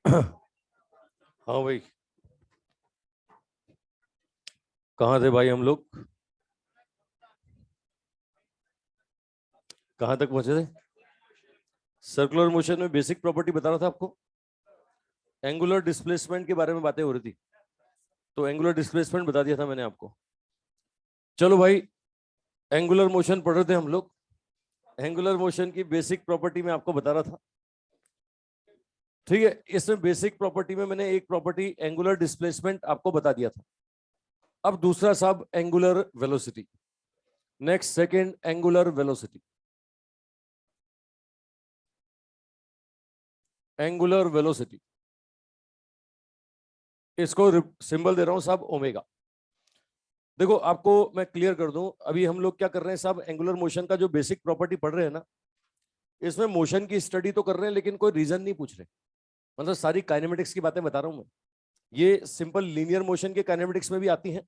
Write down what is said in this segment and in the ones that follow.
हाँ भाई, कहाँ थे भाई हम लोग? कहाँ तक पहुंचे थे? सर्कुलर मोशन में बेसिक प्रॉपर्टी बता रहा था आपको। एंगुलर डिस्प्लेसमेंट के बारे में बातें हो रही थी, तो एंगुलर डिस्प्लेसमेंट बता दिया था मैंने आपको। चलो भाई, एंगुलर मोशन पढ़ रहे थे हम लोग। एंगुलर मोशन की बेसिक प्रॉपर्टी में आपको बता रहा था। ठीक है, इसमें बेसिक प्रॉपर्टी में मैंने एक प्रॉपर्टी एंगुलर डिस्प्लेसमेंट आपको बता दिया था। अब दूसरा साहब angular velocity. Next second angular velocity. Angular velocity, इसको सिंबल दे रहा हूं साहब ओमेगा। देखो आपको मैं क्लियर कर दूं, अभी हम लोग क्या कर रहे हैं साहब, एंगुलर मोशन का जो बेसिक प्रॉपर्टी पढ़ रहे हैं ना, इसमें मोशन की स्टडी तो कर रहे हैं लेकिन कोई रीजन नहीं पूछ रहे। मतलब सारी काइनेमेटिक्स की बातें बता रहा हूं मैं। ये सिंपल लीनियर मोशन के काइनेमेटिक्स में भी आती है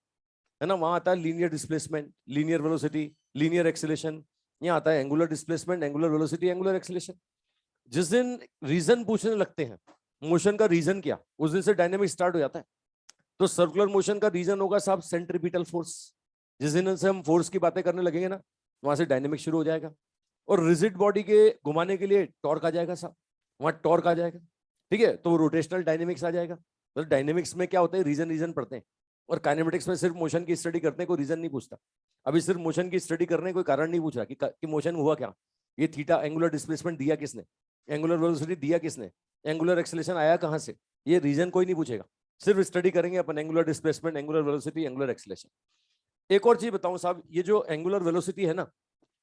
ना। वहां आता है linear displacement, linear velocity, linear acceleration. यहाँ आता है angular displacement, angular velocity, angular acceleration. जिस दिन रीजन पूछने लगते हैं, मोशन का रीजन क्या, उस दिन से डायनेमिक स्टार्ट हो जाता है। तो सर्कुलर मोशन का रीजन होगा साहब सेंट्रीपिटल फोर्स। जिस दिन से हम फोर्स की बातें करने लगेंगे ना, वहां से डायनेमिक शुरू हो जाएगा। और रिजिड बॉडी के घुमाने के लिए टॉर्क आ जाएगा साहब, वहां टॉर्क आ जाएगा। ठीक है, तो रोटेशनल डायनेमिक्स आ जाएगा। तो डायनेमिक्स में क्या होता है, रीजन रीजन पढ़ते हैं। और काइनेमेटिक्स में सिर्फ मोशन की स्टडी करते हैं, कोई रीजन नहीं पूछता। अभी सिर्फ मोशन की स्टडी करने कोई कारण नहीं पूछ रहा कि मोशन हुआ क्या। ये थीटा एंगुलर डिस्प्लेसमेंट दिया किसने, एंगुलर वेलोसिटी दिया किसने, एंगुलर एक्सेलेरेशन आया कहां से, ये रीजन कोई नहीं पूछेगा। सिर्फ स्टडी करेंगे अपन angular displacement, angular velocity, angular acceleration. एक और चीज बताऊं साहब, ये जो एंगुलर वेलोसिटी है ना,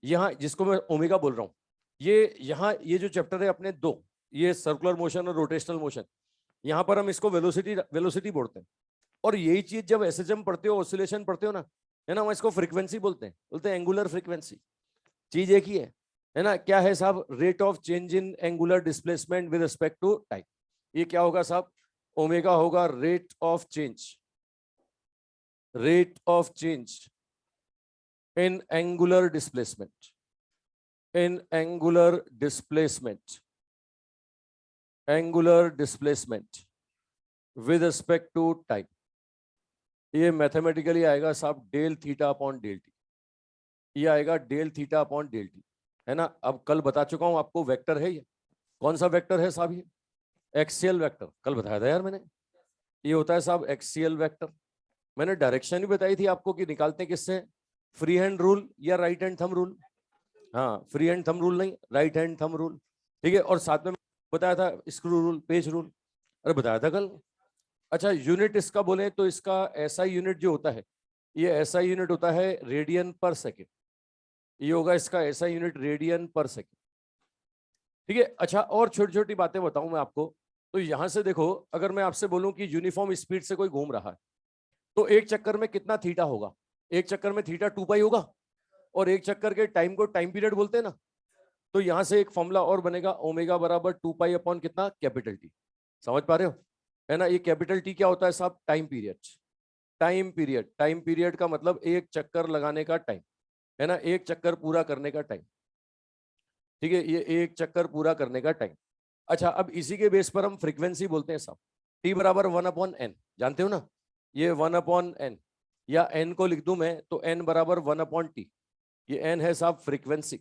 यहाँ जिसको मैं ओमेगा बोल रहा हूँ, ये यहाँ ये जो चैप्टर है अपने दो, ये सर्कुलर मोशन और रोटेशनल मोशन, यहाँ पर हम इसको वेलोसिटी वेलोसिटी बोलते हैं। और यही चीज जब एसएचएम पढ़ते हो, ऑसिलेशन पढ़ते हो ना, है ना, वहां इसको फ्रीक्वेंसी बोलते हैं एंगुलर फ्रीक्वेंसी। चीज एक ही है ना। क्या है साहब, rate of change in angular displacement with respect to time. ये क्या होगा साहब, ओमेगा होगा rate of change, rate of change in angular displacement, in angular displacement with respect to time। ये मैथमेटिकली आएगा साहब del theta upon del T. ये आएगा del theta upon del T, है ना। अब कल बता चुका हूं आपको, वेक्टर है ये। कौन सा वेक्टर है साहब, ये एक्सियल वेक्टर, कल बताया था यार मैंने। ये होता है साहब एक्सियल वेक्टर। मैंने डायरेक्शन भी बताई थी आपको कि निकालते हैं किससे, फ्री हैंड रूल या राइट हैंड थंब रूल। हाँ, फ्री हैंड थंब रूल नहीं, राइट हैंड थंब रूल। ठीक है, और साथ में बताया था स्क्रू रूल, पेज रूल। अरे बताया था कल। अच्छा, यूनिट इसका बोले तो इसका एसआई यूनिट जो होता है, ये एसआई यूनिट होता है रेडियन पर सेकेंड। ये होगा इसका एसआई यूनिट रेडियन पर सेकेंड। ठीक है। अच्छा, और छोटी छोटी बातें बताऊं मैं आपको। तो यहां से देखो, अगर मैं आपसे बोलूं कि यूनिफॉर्म स्पीड से कोई घूम रहा है, तो एक चक्कर में कितना थीटा होगा, एक चक्कर में थीटा 2 पाई होगा। और एक चक्कर के टाइम को टाइम पीरियड बोलते हैं ना। तो यहां से एक फॉर्मूला और बनेगा, ओमेगा बराबर 2 पाई अपॉन कितना, कैपिटल टी। समझ पा रहे हो, है ना। ये कैपिटल टी क्या होता है साहब, time period. Time period, time period का मतलब एक चक्कर लगाने का टाइम, है ना, एक चक्कर पूरा करने का टाइम। ठीक है, ये एक चक्कर पूरा करने का टाइम। अच्छा, अब इसी के बेस पर हम फ्रीक्वेंसी बोलते हैं साहब। टी बराबर 1/n, जानते हो ना, ये 1/n। या n को लिख दूं मैं तो n बराबर 1/t। ये n है साहब फ्रीक्वेंसी,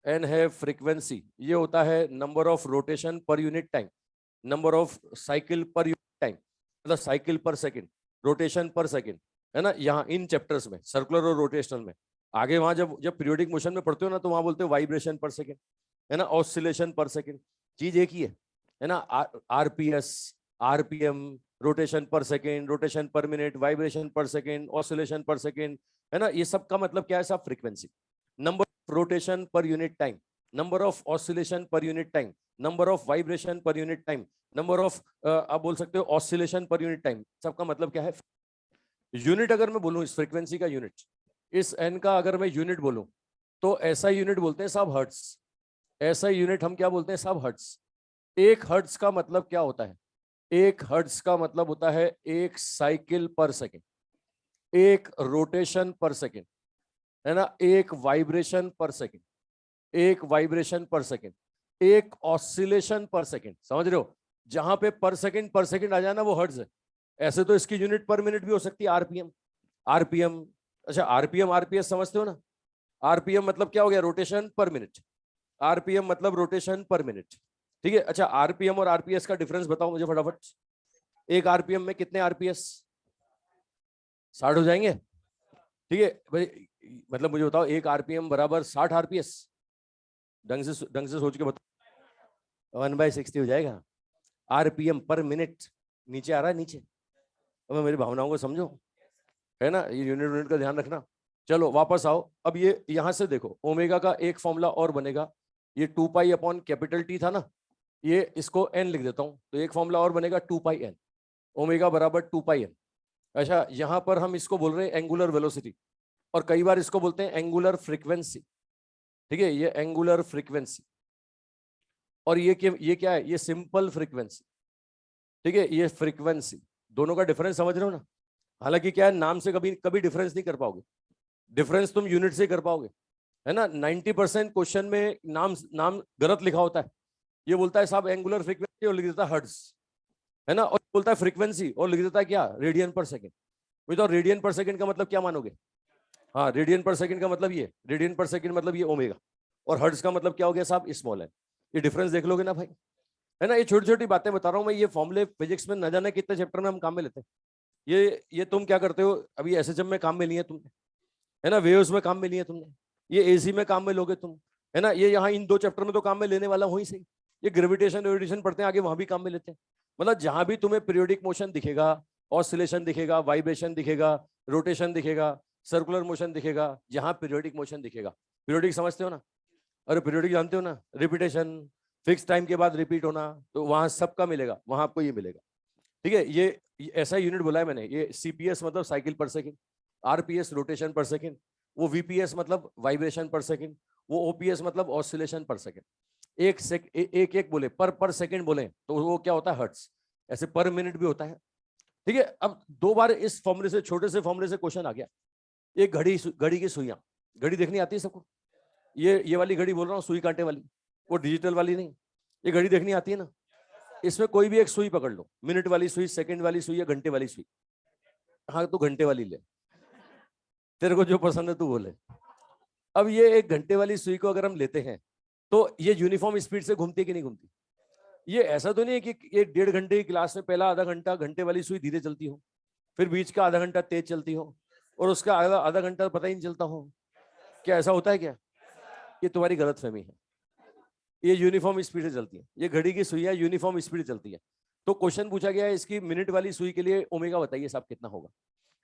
एन है फ्रीक्वेंसी। ये होता है number of rotation per unit time, number of cycle per unit time, मतलब साइकिल पर सेकंड, रोटेशन पर सेकंड, है ना। यहाँ इन चैप्टर्स में सर्कुलर और रोटेशनल में, आगे वहां जब जब पीरियोडिक मोशन में पढ़ते हो ना, तो वहां बोलते हो वाइब्रेशन पर सेकंड, है ना, ऑसिलेशन पर सेकंड। चीज एक ही है ना। आरपीएस, आरपीएम, रोटेशन पर सेकंड, रोटेशन पर मिनट, वाइब्रेशन पर सेकंड, ऑसिलेशन पर सेकंड, है ना। ये सब का मतलब क्या है साहब, frequency. Number rotation per unit time, number of oscillation per unit time, number of vibration per unit time, number of आप बोल सकते हो ऑसिलेशन पर यूनिट टाइम। सबका मतलब क्या है, यूनिट अगर मैं बोलूं इस फ्रीक्वेंसी का यूनिट, इस एन का अगर मैं यूनिट बोलूं, तो ऐसा यूनिट बोलते हैं साहब हर्ट्स। ऐसा यूनिट हम क्या बोलते हैं साहब, हर्ट्स। एक हर्ट्स का मतलब क्या होता है, एक हर्ट्स का मतलब होता है एक साइकिल पर सेकेंड, एक रोटेशन पर सेकेंड, है ना, एक वाइब्रेशन पर सेकेंड, एक वाइब्रेशन पर सेकेंड, एक ऑसिलेशन पर सेकेंड। समझ रहे हो, जहां पे पर सेकंड आ जाए ना वो हर्ट्ज है। ऐसे तो इसकी यूनिट पर मिनट भी हो सकती है, आरपीएम। आरपीएम, अच्छा आरपीएम आरपीएस समझते हो ना? आरपीएम मतलब क्या हो गया? रोटेशन पर मिनट। आरपीएम मतलब रोटेशन पर मिनट। ठीक है, अच्छा आरपीएम और आरपीएस का डिफरेंस बताओ मुझे फटाफट। एक आरपीएम में कितने आरपीएस? 60 हो जाएंगे? ठीक है भाई, मतलब मुझे बताओ एक आरपीएम बराबर 60 आरपीएस। ढंग से सोच के बताओ। 1/60 हो जाएगा। आरपीएम पर मिनट नीचे आ रहा है, नीचे। अब मेरी भावनाओं को समझो, है ना? ये यूनिट यूनिट का ध्यान रखना। चलो वापस आओ। अब ये यहां से देखो, ओमेगा का एक फॉर्मूला और बनेगा। ये 2 पाई अपॉन कैपिटल टी था ना, ये इसको एन लिख देता हूं, तो एक फॉर्मूला और बनेगा 2 पाई एन। ओमेगा बराबर 2 पाई एन। अच्छा यहां पर हम इसको बोल रहे हैं एंगुलर वेलोसिटी, और कई बार इसको बोलते हैं एंगुलर फ्रीक्वेंसी। ठीक है, ये एंगुलर फ्रीक्वेंसी। और ये क्या है? ये सिंपल फ्रीक्वेंसी। ठीक है, ये फ्रीक्वेंसी। दोनों का डिफरेंस समझ रहे हो ना? हालांकि क्या है, नाम से कभी कभी डिफरेंस नहीं कर पाओगे। डिफरेंस तुम यूनिट से कर पाओगे, है ना? 90% क्वेश्चन में नाम नाम गलत लिखा होता है। ये बोलता है साहब एंगुलर फ्रीक्वेंसी और लिख देता है हर्ट्ज, है ना? और बोलता है फ्रीक्वेंसी और लिख देता है क्या? रेडियन पर सेकंड। मुझे तो रेडियन पर सेकंड का मतलब क्या मानोगे? हाँ, रेडियन पर सेकंड का मतलब ये, रेडियन पर सेकंड मतलब ये ओमेगा। और हर्ट्ज का मतलब क्या हो गया साहब? स्मॉल है। ये डिफरेंस देख लोगे ना भाई, है ना? ये छोटी छोटी बातें बता रहा हूँ मैं। ये फॉर्मूले फिजिक्स में न जाने कितने चैप्टर में हम काम में लेते हैं। ये तुम क्या करते हो अभी? एसएचएम में काम में लिए तुमने, है ना? वेव्स में काम में लिए तुमने, ये एसी में काम में लोगे तुम, है ना? ये यहाँ इन 2 चैप्टर में तो काम में लेने वाला हूँ ही सही। ये ग्रेविटेशन वेविटेशन पढ़ते हैं आगे, वहां भी काम में लेते हैं। मतलब जहां भी तुम्हें पीरियोडिक मोशन दिखेगा, ऑसिलेशन दिखेगा, वाइब्रेशन दिखेगा, रोटेशन दिखेगा, सर्कुलर मोशन दिखेगा, जहां पीरियोडिक मोशन दिखेगा। पीरियोडिक समझते हो ना? अरे पीरियोडिक जानते हो ना? रिपीटेशन, फिक्स टाइम के बाद रिपीट होना, तो वहां सबका मिलेगा, वहां आपको ये मिलेगा। ठीक है, ये ऐसा यूनिट बोला है मैंने। ये सीपीएस मतलब साइकिल पर सेकंड, आरपीएस रोटेशन पर सेकंड, वो वीपीएस मतलब वाइब्रेशन पर सेकंड, वो ओपीएस मतलब ऑसिलेशन पर सेकंड। एक एक बोले, पर सेकंड बोले तो वो क्या होता है? हर्ट्ज। ऐसे पर मिनट भी होता है। ठीक है, अब 2 बार इस फॉर्मूले से, छोटे से फॉर्मूले से क्वेश्चन आ गया। एक घड़ी, घड़ी की सुइयां। घड़ी देखनी आती है सबको? ये वाली घड़ी बोल रहा हूँ, सुई कांटे वाली, वो डिजिटल वाली नहीं। ये घड़ी देखनी आती है ना? इसमें कोई भी एक सुई पकड़ लो, मिनट वाली सुई, सेकंड वाली सुई या घंटे वाली सुई। हाँ तो घंटे वाली ले, तेरे को जो पसंद है तू बोले। अब ये एक घंटे वाली सुई को अगर हम लेते हैं, तो ये यूनिफॉर्म स्पीड से घूमती है कि नहीं घूमती? ये ऐसा तो नहीं है कि ये 1.5 घंटे की क्लास में पहला आधा घंटा घंटे वाली सुई धीरे चलती हो, फिर बीच का आधा घंटा तेज चलती हो, और उसका आधा आधा घंटा पता ही नहीं चलता हो। क्या ऐसा होता है क्या? ये तुम्हारी गलतफहमी है। ये यूनिफॉर्म स्पीड से चलती है, ये घड़ी की सुइयां यूनिफॉर्म स्पीड से चलती है। तो क्वेश्चन पूछा गया है इसकी मिनट वाली सुई के लिए ओमेगा बताइए साहब कितना होगा,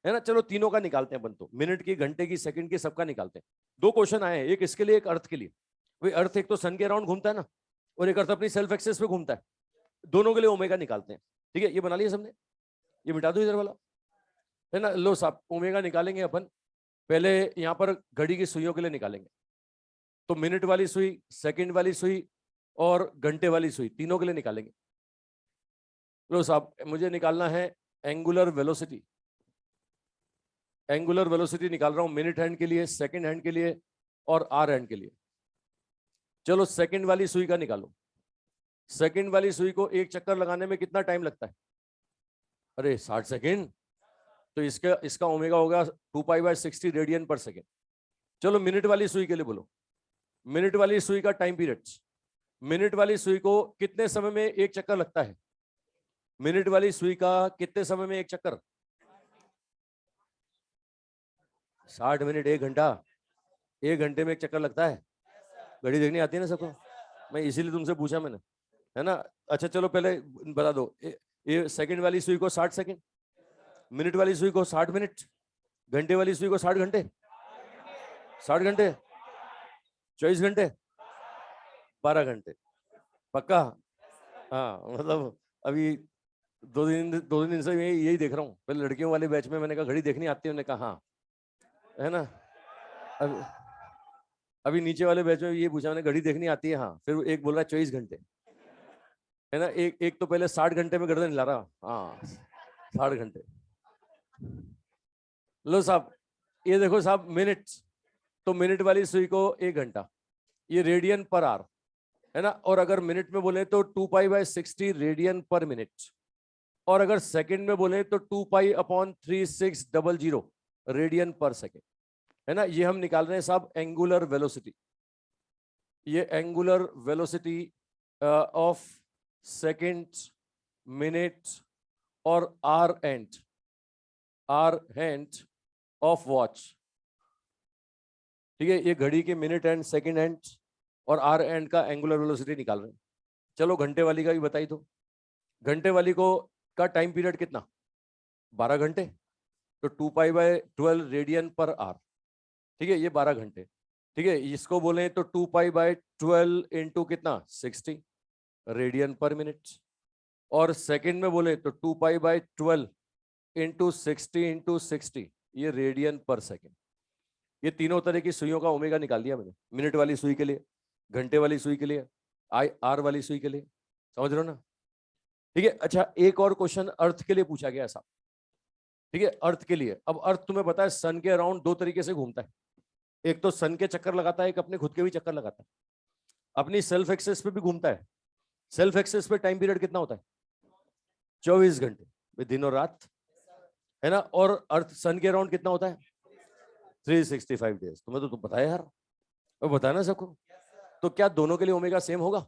है ना? चलो तीनों का निकालते हैं अपन, तो मिनट की, घंटे की, सेकंड की, सबका निकालते हैं। 2 क्वेश्चन आए हैं, एक इसके लिए एक अर्थ के लिए। भाई अर्थ एक तो सन के अराउंड घूमता है ना, और एक अर्थ अपनी सेल्फ एक्सेस पे घूमता है। दोनों के लिए ओमेगा निकालते हैं। ठीक है, ये बना लिया सबने? ये मिटा दो इधर वाला, है ना? लो साहब ओमेगा निकालेंगे अपन। पहले यहाँ पर घड़ी की सुइयों के लिए निकालेंगे, तो मिनट वाली सुई, सेकंड वाली सुई और घंटे वाली सुई, तीनों के लिए निकालेंगे। लो साहब मुझे निकालना है एंगुलर वेलोसिटी। एंगुलर वेलोसिटी निकाल रहा हूं मिनट हैंड के लिए, सेकंड हैंड के लिए और आर हैंड के लिए। चलो सेकंड वाली सुई का निकालो। सेकंड वाली सुई को एक चक्कर लगाने में कितना टाइम लगता है? अरे 60 सेकंड। तो इसका इसका ओमेगा होगा 2 पाई/60 रेडियन पर सेकंड। चलो मिनट वाली सुई के लिए बोलो। मिनट वाली सुई का टाइम पीरियड, मिनट वाली सुई को कितने समय में एक चक्कर लगता है? मिनट वाली सुई का कितने समय में एक चक्कर? 60 मिनट, 1 घंटा। 1 घंटे में एक चक्कर लगता है। घड़ी देखनी आती है ना सबको? मैं इसीलिए तुमसे पूछा मैंने, है ना? अच्छा चलो पहले बता दो, ये सेकंड वाली सुई को 60 सेकंड, मिनट वाली सुई को 60 मिनट, घंटे वाली सुई को 60 घंटे। 60 घंटे, 24 घंटे, 12 घंटे। पक्का? हाँ मतलब अभी 2 दिन से यही देख रहा हूँ। पहले लड़कियों वाले बैच में मैंने कहा घड़ी देखनी आती है, उन्होंने कहा हाँ, है ना? अब अभी नीचे वाले बैच में ये पूछा मैंने, घड़ी देखनी आती है? हाँ। फिर एक बोल रहा है 24 घंटे, है ना? एक तो पहले 60 घंटे में गर्दन हिला रहा, हाँ 60 घंटे। लो साहब ये देखो साहब मिनट, तो मिनट वाली सुई को 1 घंटा, ये रेडियन पर आवर, है ना। और अगर मिनट में बोले तो 2π/60 रेडियन पर मिनट, और अगर सेकंड में बोले तो 2π/3600 रेडियन पर सेकंड, है ना। ये हम निकाल रहे हैं साहब एंगुलर वेलोसिटी, ये angular velocity of second, minute और आर हैंड ऑफ वॉच। ठीक है, ये घड़ी के मिनट एंड सेकंड हैंड और आर एंड का एंगुलर वेलोसिटी निकाल रहे हैं। चलो घंटे वाली का भी बताई दो। घंटे वाली को का टाइम पीरियड कितना, 12 घंटे, तो 2π/12 रेडियन पर आर। ठीक है, ये 12 घंटे। ठीक है, इसको बोले तो 2π/12 इंटू कितना 60 रेडियन पर मिनट, और सेकंड में बोले तो 2π/12 इंटू 60 ये रेडियन पर सेकंड। ये तीनों तरह की सुइयों का ओमेगा निकाल दिया मैंने, मिनट वाली सुई के लिए, घंटे वाली सुई के लिए, आर वाली सुई के लिए। समझ रहे हो ना। ठीक है, अच्छा एक और क्वेश्चन अर्थ के लिए पूछा गया ऐसा। ठीक है, अर्थ के लिए, अब अर्थ तुम्हें पता है सन के अराउंड दो तरीके से घूमता है, एक तो सन के चक्कर लगाता है, एक अपने खुद के भी चक्कर लगाता है, अपनी सेल्फ एक्सेस पे भी घूमता है। सेल्फ एक्सेस पे टाइम पीरियड कितना होता है, 24 घंटे, दिन और रात, है ना। और अर्थ सन के अराउंड कितना होता है, 365 डेज। तुम्हें तो पता है यार, अब बताना सबको। तो क्या दोनों के लिए ओमेगा सेम होगा,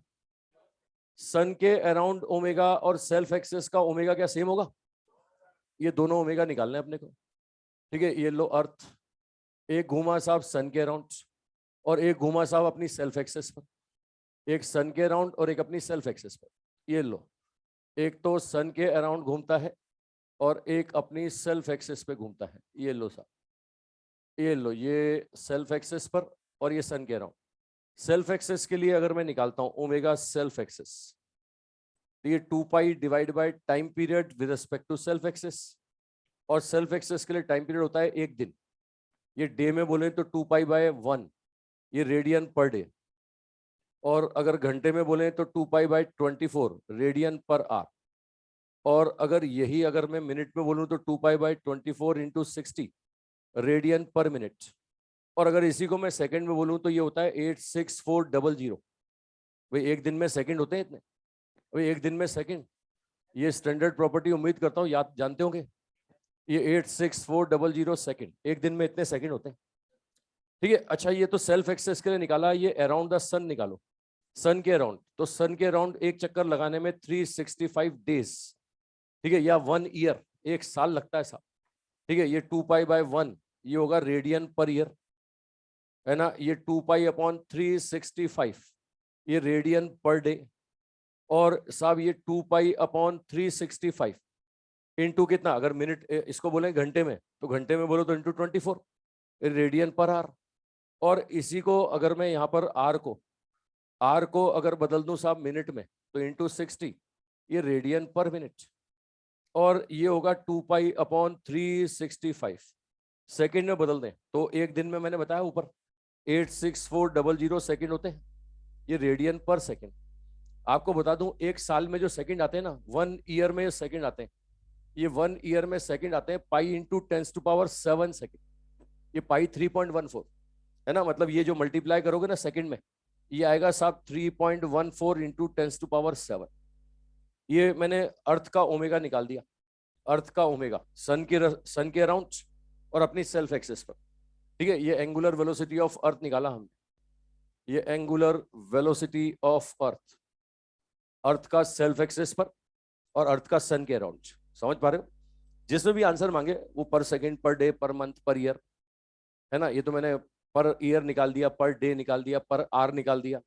सन के अराउंड ओमेगा और सेल्फ एक्सेस का ओमेगा क्या सेम होगा, ये दोनों ओमेगा निकालना है अपने को। ठीक है, ये लो अर्थ, एक घूमा साहब सन के अराउंड और एक घूमा साहब अपनी सेल्फ एक्सेस पर, एक सन के अराउंड और एक अपनी सेल्फ एक्सेस पर। ये लो, एक तो सन के अराउंड घूमता है और एक अपनी सेल्फ एक्सेस पे घूमता है। ये लो साहब, ये लो, ये सेल्फ एक्सेस पर और ये सन के अराउंड। सेल्फ एक्सेस के लिए अगर मैं निकालता हूं ओमेगा सेल्फ एक्सेस, तो ये 2π divide by time period with respect to self axis, और सेल्फ एक्सेस के लिए टाइम पीरियड होता है एक दिन। ये डे में बोले तो 2π/1, ये रेडियन पर डे, और अगर घंटे में बोले तो 2π/24 रेडियन पर आर, और अगर यही अगर मैं मिनट में बोलूं तो 2π/24 इंटू 60 रेडियन पर मिनट, और अगर इसी को मैं सेकंड में बोलूं तो ये होता है 86400। भाई एक दिन में सेकंड होते हैं इतने, भाई एक दिन में सेकंड, ये स्टैंडर्ड प्रॉपर्टी उम्मीद करता हूँ याद जानते होंगे। ये 86400 सेकंड, एक दिन में इतने सेकंड होते हैं। ठीक है, अच्छा ये तो सेल्फ एक्सेस के लिए निकाला। ये अराउंड द सन निकालो, सन के अराउंड, तो सन के अराउंड एक चक्कर लगाने में 365 डेज, ठीक है, या 1 ईयर, एक साल लगता है साहब। ठीक है, ये 2π/1 ये होगा रेडियन पर ईयर, है ना। ये 2π/365 ये रेडियन पर डे, और साहब ये 2π/365 इंटू कितना, अगर मिनट इसको बोले घंटे में तो घंटे में बोलो तो इंटू 24 रेडियन पर आर, और इसी को अगर मैं यहाँ पर आर को अगर बदल दूं साहब मिनट में तो इंटू 60 ये रेडियन पर मिनट, और ये होगा 2π/365 सेकंड में बदल दें तो एक दिन में मैंने बताया ऊपर 86400 सेकंड होते हैं, ये रेडियन पर सेकंड। आपको बता दूं एक साल में जो सेकंड आते हैं ना, 1 ईयर में सेकंड आते हैं, ये 1 ईयर में सेकंड आते हैं पाई इंटू 10⁻⁷ सेकंड, ये पाई 3.14, है ना। मतलब ये जो मल्टीप्लाई करोगे ना सेकंड में, ये आएगा साहब 3.14 इंटू 10⁻⁷। ये मैंने अर्थ का ओमेगा निकाल दिया, अर्थ का ओमेगा सन के अराउंड और अपनी सेल्फ एक्सेस पर। ठीक है, ये एंगुलर वेलोसिटी ऑफ अर्थ निकाला हमने, ये एंगुलर वेलोसिटी ऑफ अर्थ, अर्थ का सेल्फ एक्सेस पर और अर्थ का सन के अराउंड। समझ पा रहे हो, जिसमें भी आंसर मांगे वो पर second, per day, per month, per year, है ना। ये तो मैंने पर ईयर निकाल दिया, पर डे निकाल दिया, पर आर निकाल दिया,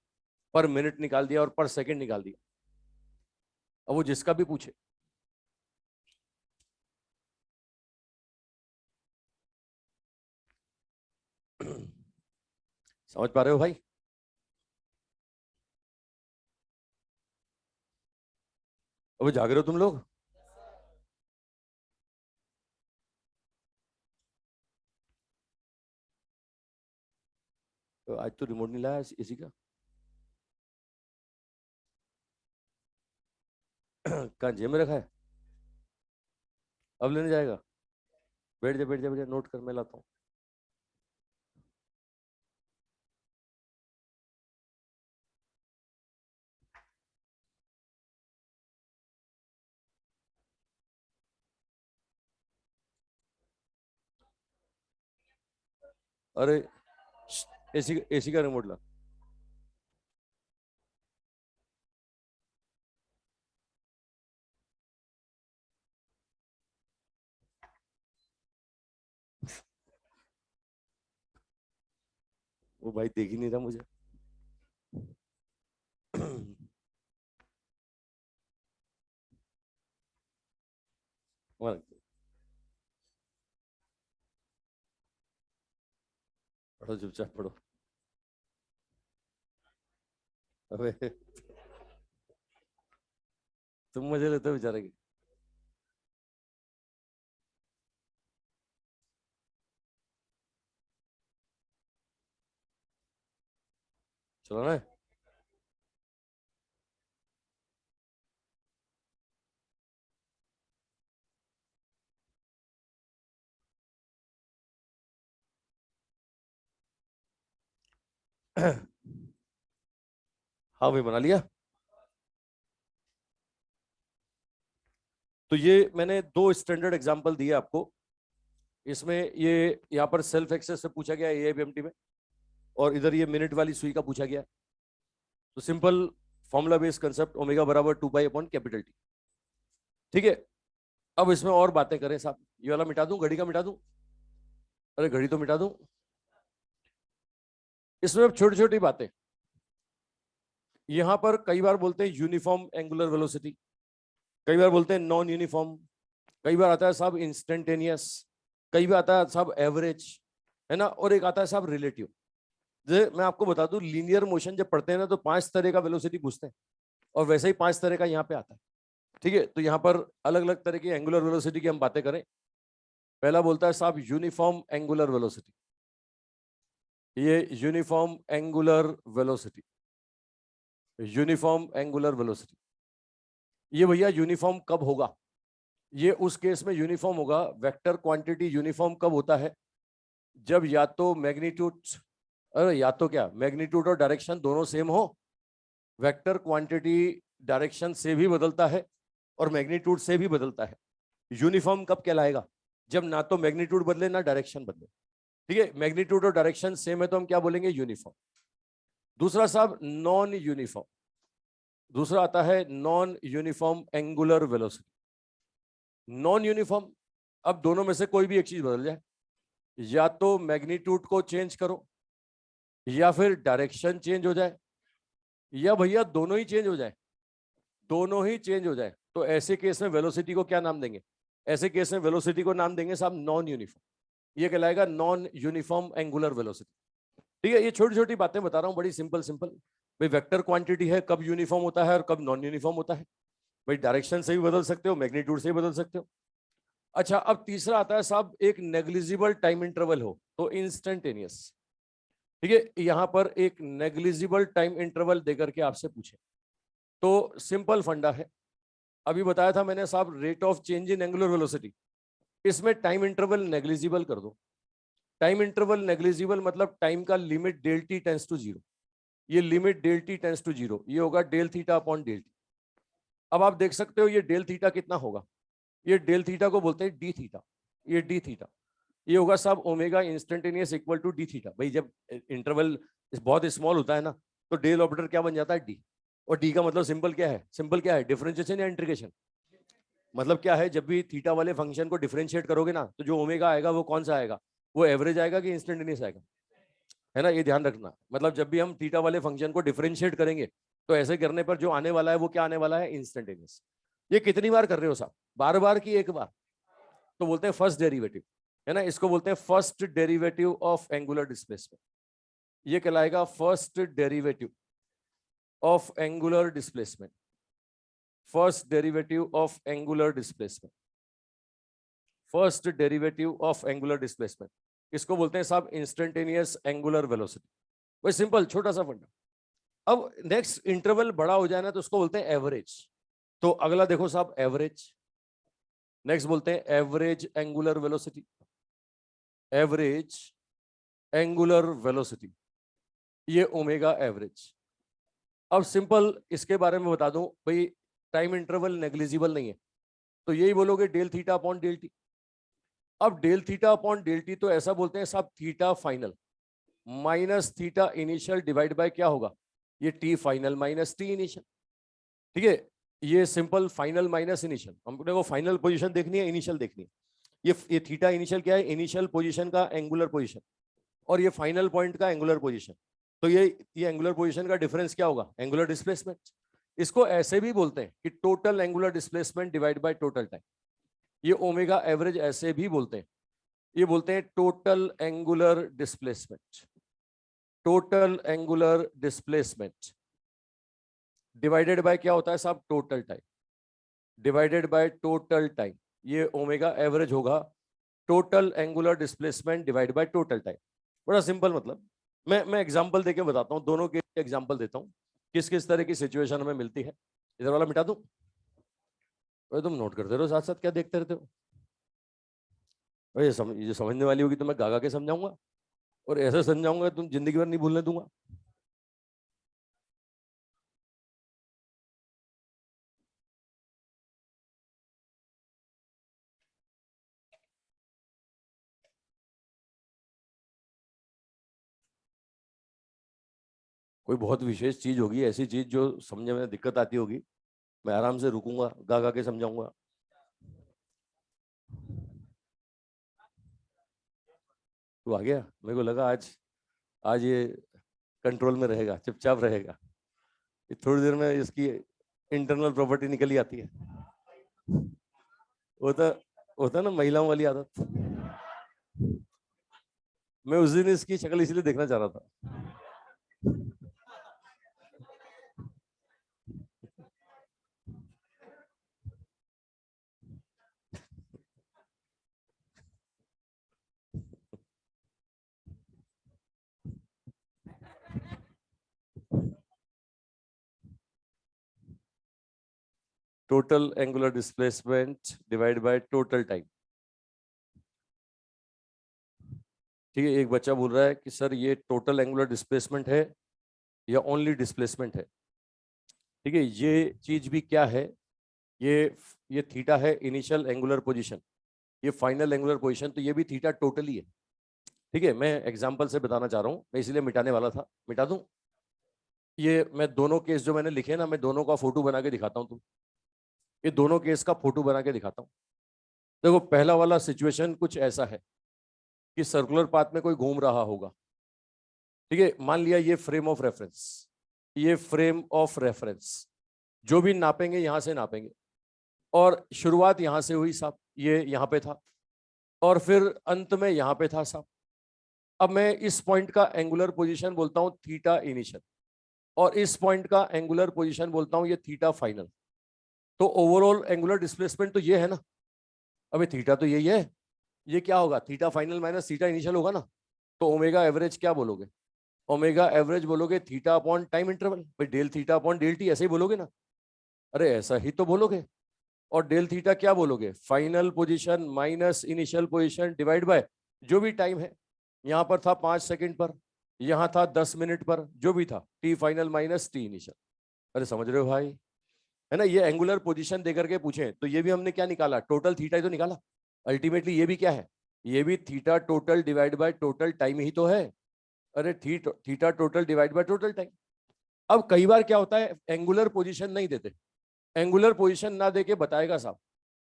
पर मिनट निकाल दिया और पर सेकंड निकाल दिया। अब वो जिसका भी पूछे। समझ पा रहे हो भाई। अब जाग रहे हो तुम लोग। तो आज तो रिमोट नहीं लाया इसी का। कहाँ जेब में रखा है, अब लेने जाएगा। बैठ जा बैठ जा बैठ जा, नोट कर, मैं लाता हूँ। अरे एसी एसी का रिमोट ला। वो भाई देख ही नहीं रहा मुझे। वहाँ रख दो, पढ़ो चुपचाप पढ़ो। अबे तुम मजे लेते हो बेचारे की। चलो ना। हाँ भाई बना लिया। तो ये मैंने दो स्टैंडर्ड एग्जांपल दिए आपको। इसमें ये यहाँ पर सेल्फ एक्सेस से पूछा गया एआईबीएमटी में, और इधर ये मिनट वाली सुई का पूछा गया। तो simple formula based concept, omega बराबर 2 पाई अपॉन कैपिटल टी। ठीक है। अब इसमें और बातें करें साहब। ये वाला मिटा दूं, घड़ी का मिटा दूं? अरे घड़ी तो मिटा दूं। इसमें अब छोटी छोटी बातें। यहां पर कई बार बोलते हैं यूनिफॉर्म एंगुलर वेलोसिटी, कई बार बोलते हैं नॉन यूनिफॉर्म, कई बार आता है साहब इंस्टेंटेनियस, कई बार आता है साहब एवरेज, है ना, और एक आता है साहब रिलेटिव। जैसे मैं आपको बता दूं, लीनियर मोशन जब पढ़ते हैं ना तो 5 तरह का वेलोसिटी पूछते हैं, और वैसे ही 5 तरह का यहाँ पे आता है। ठीक है। तो यहाँ पर अलग अलग तरह की एंगुलर वेलोसिटी की हम बातें करें। पहला बोलता है साहब यूनिफॉर्म एंगुलर वेलोसिटी। ये uniform angular velocity, uniform angular velocity. ये भैया यूनिफॉर्म कब होगा? ये उस केस में यूनिफॉर्म होगा, वेक्टर क्वांटिटी यूनिफॉर्म कब होता है? जब या तो मैग्नीट्यूड, अरे या तो क्या, मैग्नीट्यूड और डायरेक्शन दोनों सेम हो। वेक्टर क्वांटिटी डायरेक्शन से भी बदलता है और मैग्नीट्यूड से भी बदलता है। यूनिफॉर्म कब कहलाएगा? जब ना तो मैग्नीट्यूड बदले ना डायरेक्शन बदले। ठीक है। मैग्नीट्यूड और डायरेक्शन सेम है तो हम क्या बोलेंगे? यूनिफॉर्म। दूसरा साहब नॉन यूनिफॉर्म, दूसरा आता है non uniform angular velocity. Non uniform, अब दोनों में से कोई भी एक चीज बदल जाए, या तो मैग्नीट्यूड को चेंज करो, या फिर डायरेक्शन चेंज हो जाए, या भैया दोनों ही चेंज हो जाए, दोनों ही चेंज हो जाए, तो ऐसे केस में वेलोसिटी को क्या नाम देंगे? ऐसे केस में वेलोसिटी को नाम देंगे साहब नॉन यूनिफॉर्म। ये कहलाएगा नॉन यूनिफॉर्म एंगुलर वेलोसिटी। ठीक है। ये छोटी छोटी बातें बता रहा हूं, बड़ी सिंपल सिंपल। भाई वेक्टर क्वांटिटी है, कब यूनिफॉर्म होता है और कब नॉन यूनिफॉर्म होता है। भाई डायरेक्शन से भी बदल सकते हो, मैग्नीट्यूड से भी बदल सकते हो। अच्छा, अब तीसरा आता है साहब एक नेग्लिजिबल टाइम इंटरवल हो तो इंस्टेंटेनियस। ठीक है। यहां पर एक नेग्लिजिबल टाइम इंटरवल देकर के आपसे पूछे तो सिंपल फंडा है। अभी बताया था मैंने साहब rate of change in angular velocity, इसमें टाइम इंटरवल नेग्लिजिबल कर दो। टाइम इंटरवल नेग्लिजिबल मतलब टाइम का limit del T tends to zero. ये limit del T tends to zero, ये होगा del theta upon del T. अब आप देख सकते हो ये डेल थीटा कितना होगा? ये डेल थीटा को बोलते हैं डी थीटा। ये डी थीटा, ये होगा साहब omega instantaneous equal to D theta. भाई जब इंटरवल बहुत स्मॉल होता है ना तो डेल ऑपरेटर क्या बन जाता है? डी। और डी का मतलब सिंपल क्या है? सिंपल क्या है? डिफरेंशिएशन या इंटीग्रेशन। मतलब क्या है, जब भी थीटा वाले फंक्शन को डिफरेंशिएट करोगे ना तो जो ओमेगा आएगा वो कौन सा आएगा? वो एवरेज आएगा कि इंस्टेंटेनियस आएगा? है ना, ये ध्यान रखना। मतलब जब भी हम थीटा वाले फंक्शन को डिफरेंशिएट करेंगे तो ऐसे करने पर जो आने वाला है वो क्या आने वाला है? इंस्टेंटेनियस। ये कितनी बार कर रहे हो साहब? बार बार की एक बार? तो बोलते हैं फर्स्ट डेरिवेटिव, है ना, इसको बोलते हैं first derivative of angular displacement. ये कहलाएगा first derivative of angular displacement. First derivative of angular displacement, first derivative of angular displacement, इसको बोलते हैं साहब इंस्टेंटेनियस एंगुलर वेलोसिटी। वही सिंपल छोटा सा फंडा। अब नेक्स्ट इंटरवल बड़ा हो जाए ना तो उसको बोलते हैं एवरेज। तो अगला देखो साहब एवरेज। नेक्स्ट बोलते हैं average angular velocity, average angular velocity, ये ओमेगा एवरेज। अब सिंपल इसके बारे में बता दूं भाई, टाइम इंटरवल नेग्लिजिबल नहीं है तो यही बोलोगे del theta upon del T. अब del theta upon del T तो ऐसा बोलते हैं साहब, theta final minus theta initial divide by क्या होगा, ये T final minus T initial. ठीक है, ये सिंपल फाइनल माइनस इनिशियल, हमको को फाइनल पोजीशन देखनी है, इनिशियल देखनी है। ये थीटा इनिशियल क्या है, इनिशियल पोजीशन का एंगुलर पोजीशन, और ये फाइनल पॉइंट का एंगुलर पोजीशन। तो ये एंगुलर पोजीशन का डिफरेंस क्या होगा, एंगुलर डिस्प्लेसमेंट। इसको ऐसे भी बोलते हैं कि total angular displacement divide by total time. ये ओमेगा एवरेज ऐसे भी बोलते हैं, ये बोलते हैं total angular displacement. Total angular displacement divided by क्या होता है साहब, total time, divided by total time. ये ओमेगा एवरेज होगा total angular displacement divide by total time. बड़ा सिंपल, मतलब मैं एग्जांपल देके बताता हूँ, दोनों के एग्जांपल देता हूँ, किस किस तरह की सिचुएशन हमें मिलती है। इधर वाला मिटा दूं, तुम नोट करते रहो साथ साथ, क्या देखते रहते हो। ये समझने वाली होगी तो मैं गागा के समझाऊंगा, और ऐसे समझाऊंगा तुम जिंदगी भर नहीं भूलने दूंगा। कोई बहुत विशेष चीज होगी, ऐसी चीज जो समझने में दिक्कत आती होगी, मैं आराम से रुकूंगा, गा के समझाऊंगा। तू आ गया, मेरे को लगा आज आज ये कंट्रोल में रहेगा, चुपचाप रहेगा। थोड़ी देर में इसकी इंटरनल प्रॉपर्टी निकल ही आती है। होता होता ना महिलाओं वाली आदत। मैं उस दिन इसकी शक्ल इसलिए देखना चाह रहा था। Total angular displacement divide by total time. ठीक है, एक बच्चा बोल रहा है कि सर ये टोटल एंगुलर डिस्प्लेसमेंट है या ओनली डिस्प्लेसमेंट है। ठीक है, ये चीज भी क्या है, ये ये थीटा है इनिशियल एंगुलर पोजीशन, ये फाइनल एंगुलर पोजीशन, तो ये भी थीटा टोटली है। ठीक है, मैं एग्जांपल से बताना चाह रहा हूँ, मैं इसलिए मिटाने वाला था, मिटा दूं। ये मैं दोनों केस जो मैंने लिखे ना, मैं दोनों का फोटो बना के दिखाता हूँ तुम, ये दोनों केस का फोटो बना के दिखाता हूँ। देखो, पहला वाला सिचुएशन कुछ ऐसा है कि सर्कुलर पाथ में कोई घूम रहा होगा। ठीक है, मान लिया ये फ्रेम ऑफ रेफरेंस, ये फ्रेम ऑफ रेफरेंस, जो भी नापेंगे यहां से नापेंगे, और शुरुआत यहां से हुई साहब, ये यहां पे था, और फिर अंत में यहां पे था साहब। अब मैं इस पॉइंट का एंगुलर पोजीशन बोलता हूं थीटा इनिशियल, और इस पॉइंट का एंगुलर पोजीशन बोलता हूं ये थीटा फाइनल। तो ओवरऑल एंगुलर डिस्प्लेसमेंट तो ये है ना, अबे थीटा तो यही है, ये क्या होगा, theta final minus theta initial होगा ना। तो ओमेगा एवरेज क्या बोलोगे, ओमेगा एवरेज बोलोगे थीटा अपॉन टाइम इंटरवल, भाई del theta upon del T, ऐसे ही बोलोगे ना। अरे ऐसा ही तो बोलोगे। और डेल थीटा क्या बोलोगे, final position minus initial position divide by जो भी टाइम है। यहां पर था 5 सेकंड पर, यहां था 10 मिनट पर, जो भी था, T final minus T initial. अरे समझ रहे हो भाई, है ना। ये एंगुलर पोजीशन देकर के पूछे तो ये भी हमने क्या निकाला, टोटल थीटा ही तो निकाला। अल्टीमेटली ये भी क्या है, ये भी theta total divide by total time ही तो है। अरे theta total divide by total time. अब कई बार क्या होता है, एंगुलर पोजीशन नहीं देते, एंगुलर पोजीशन ना देके बताएगा साहब,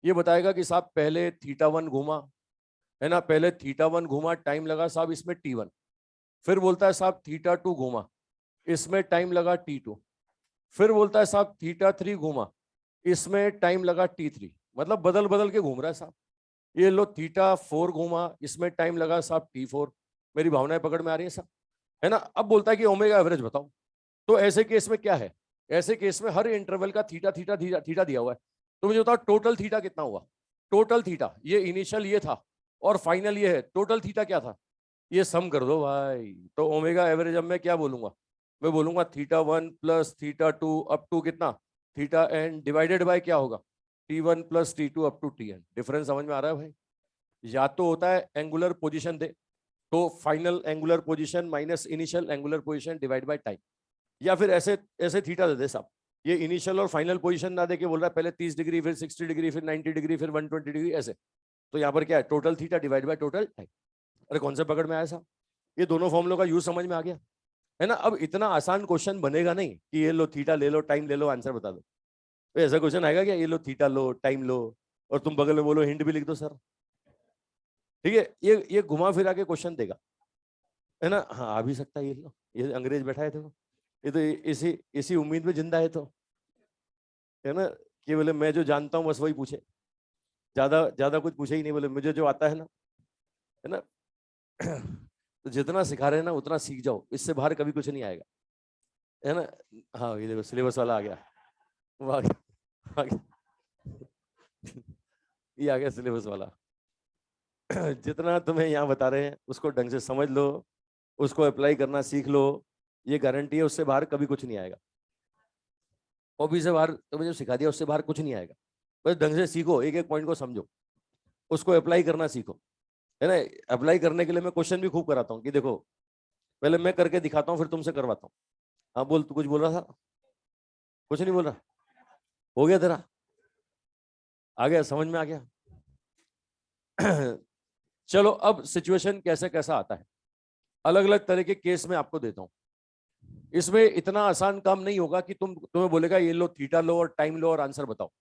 ये बताएगा कि साहब पहले थीटा वन घूमा, है ना, पहले थीटा वन घूमा, टाइम लगा साहब इसमें टी वन, फिर बोलता है साहब थीटा टू घूमा, इसमें टाइम लगा टी टू, फिर बोलता है साहब थीटा थ्री घूमा, इसमें टाइम लगा टी थ्री। मतलब बदल बदल के घूम रहा है साहब। ये लो थीटा फोर घूमा, इसमें टाइम लगा साहब टी फोर। मेरी भावनाएं पकड़ में आ रही है साहब, है ना। अब बोलता है कि ओमेगा एवरेज बताओ। तो ऐसे केस में क्या है, ऐसे केस में हर इंटरवल का थीटा थीटा थीटा थीटा दिया हुआ है। तो मुझे बताओ टोटल थीटा कितना हुआ, टोटल थीटा, ये इनिशियल ये था और फाइनल ये है, टोटल थीटा क्या था, ये सम कर दो भाई। तो ओमेगा एवरेज अब मैं क्या बोलूंगा, मैं बोलूंगा theta one plus theta two up to कितना, थीटा एन डिवाइडेड बाय क्या होगा, T one plus T two up to T N. Difference समझ में आ रहा है भाई। या तो होता है एंगुलर पोजीशन दे तो final angular position minus initial angular position divide by time, या फिर ऐसे ऐसे थीटा दे दे साहब, ये इनिशियल और फाइनल पोजीशन ना देके बोल रहा है पहले 30 डिग्री फिर 60 डिग्री फिर 90 डिग्री फिर 120 डिग्री, ऐसे तो यहाँ पर क्या है, total theta divide by total time. अरे कौन से पकड़ में आया साहब, ये दोनों फॉर्मूलों का यूज समझ में आ गया है ना। अब इतना आसान क्वेश्चन बनेगा नहीं कि ये लो थीटा ले लो, टाइम ले लो, आंसर बता दो। तो ऐसा क्वेश्चन आएगा क्या, ये लो थीटा लो, टाइम लो, और तुम बगल में बोलो हिंट भी लिख दो सर। ठीक है, ये घुमा फिरा के क्वेश्चन देगा, है ना। हाँ आ भी सकता है, ये लो, ये अंग्रेज बैठा है देखो, ये तो इसी इसी उम्मीद में जिंदा है, तो है ना, कि बोले मैं जो जानता हूँ बस वही पूछे, ज्यादा ज्यादा कुछ पूछे ही नहीं, बोले मुझे जो आता है ना, है ना। तो जितना सिखा रहे हैं ना उतना सीख जाओ, इससे बाहर कभी कुछ नहीं आएगा, है ना। हाँ ये देखो सिलेबस वाला आ गया, वो आ गया, आ गया। ये आ गया सिलेबस वाला। जितना तुम्हें यहाँ बता रहे हैं उसको ढंग से समझ लो, उसको अप्लाई करना सीख लो, ये गारंटी है उससे बाहर कभी कुछ नहीं आएगा। हॉबी से बाहर तुम्हें जो सिखा दिया उससे बाहर कुछ नहीं आएगा। बस ढंग से सीखो, एक एक पॉइंट को समझो, उसको अप्लाई करना सीखो, है ना। अप्लाई करने के लिए मैं क्वेश्चन भी खूब कराता हूँ कि देखो पहले मैं करके दिखाता हूँ फिर तुमसे करवाता हूँ। हाँ बोल, तू कुछ बोल रहा था। कुछ नहीं बोल रहा, हो गया तेरा, आ गया समझ में आ गया। चलो अब सिचुएशन कैसे कैसा आता है, अलग अलग तरह के केस में आपको देता हूं। इसमें इतना आसान काम नहीं होगा कि तुम्हें बोलेगा ये लो थीटा लो और टाइम लो और आंसर बताओ।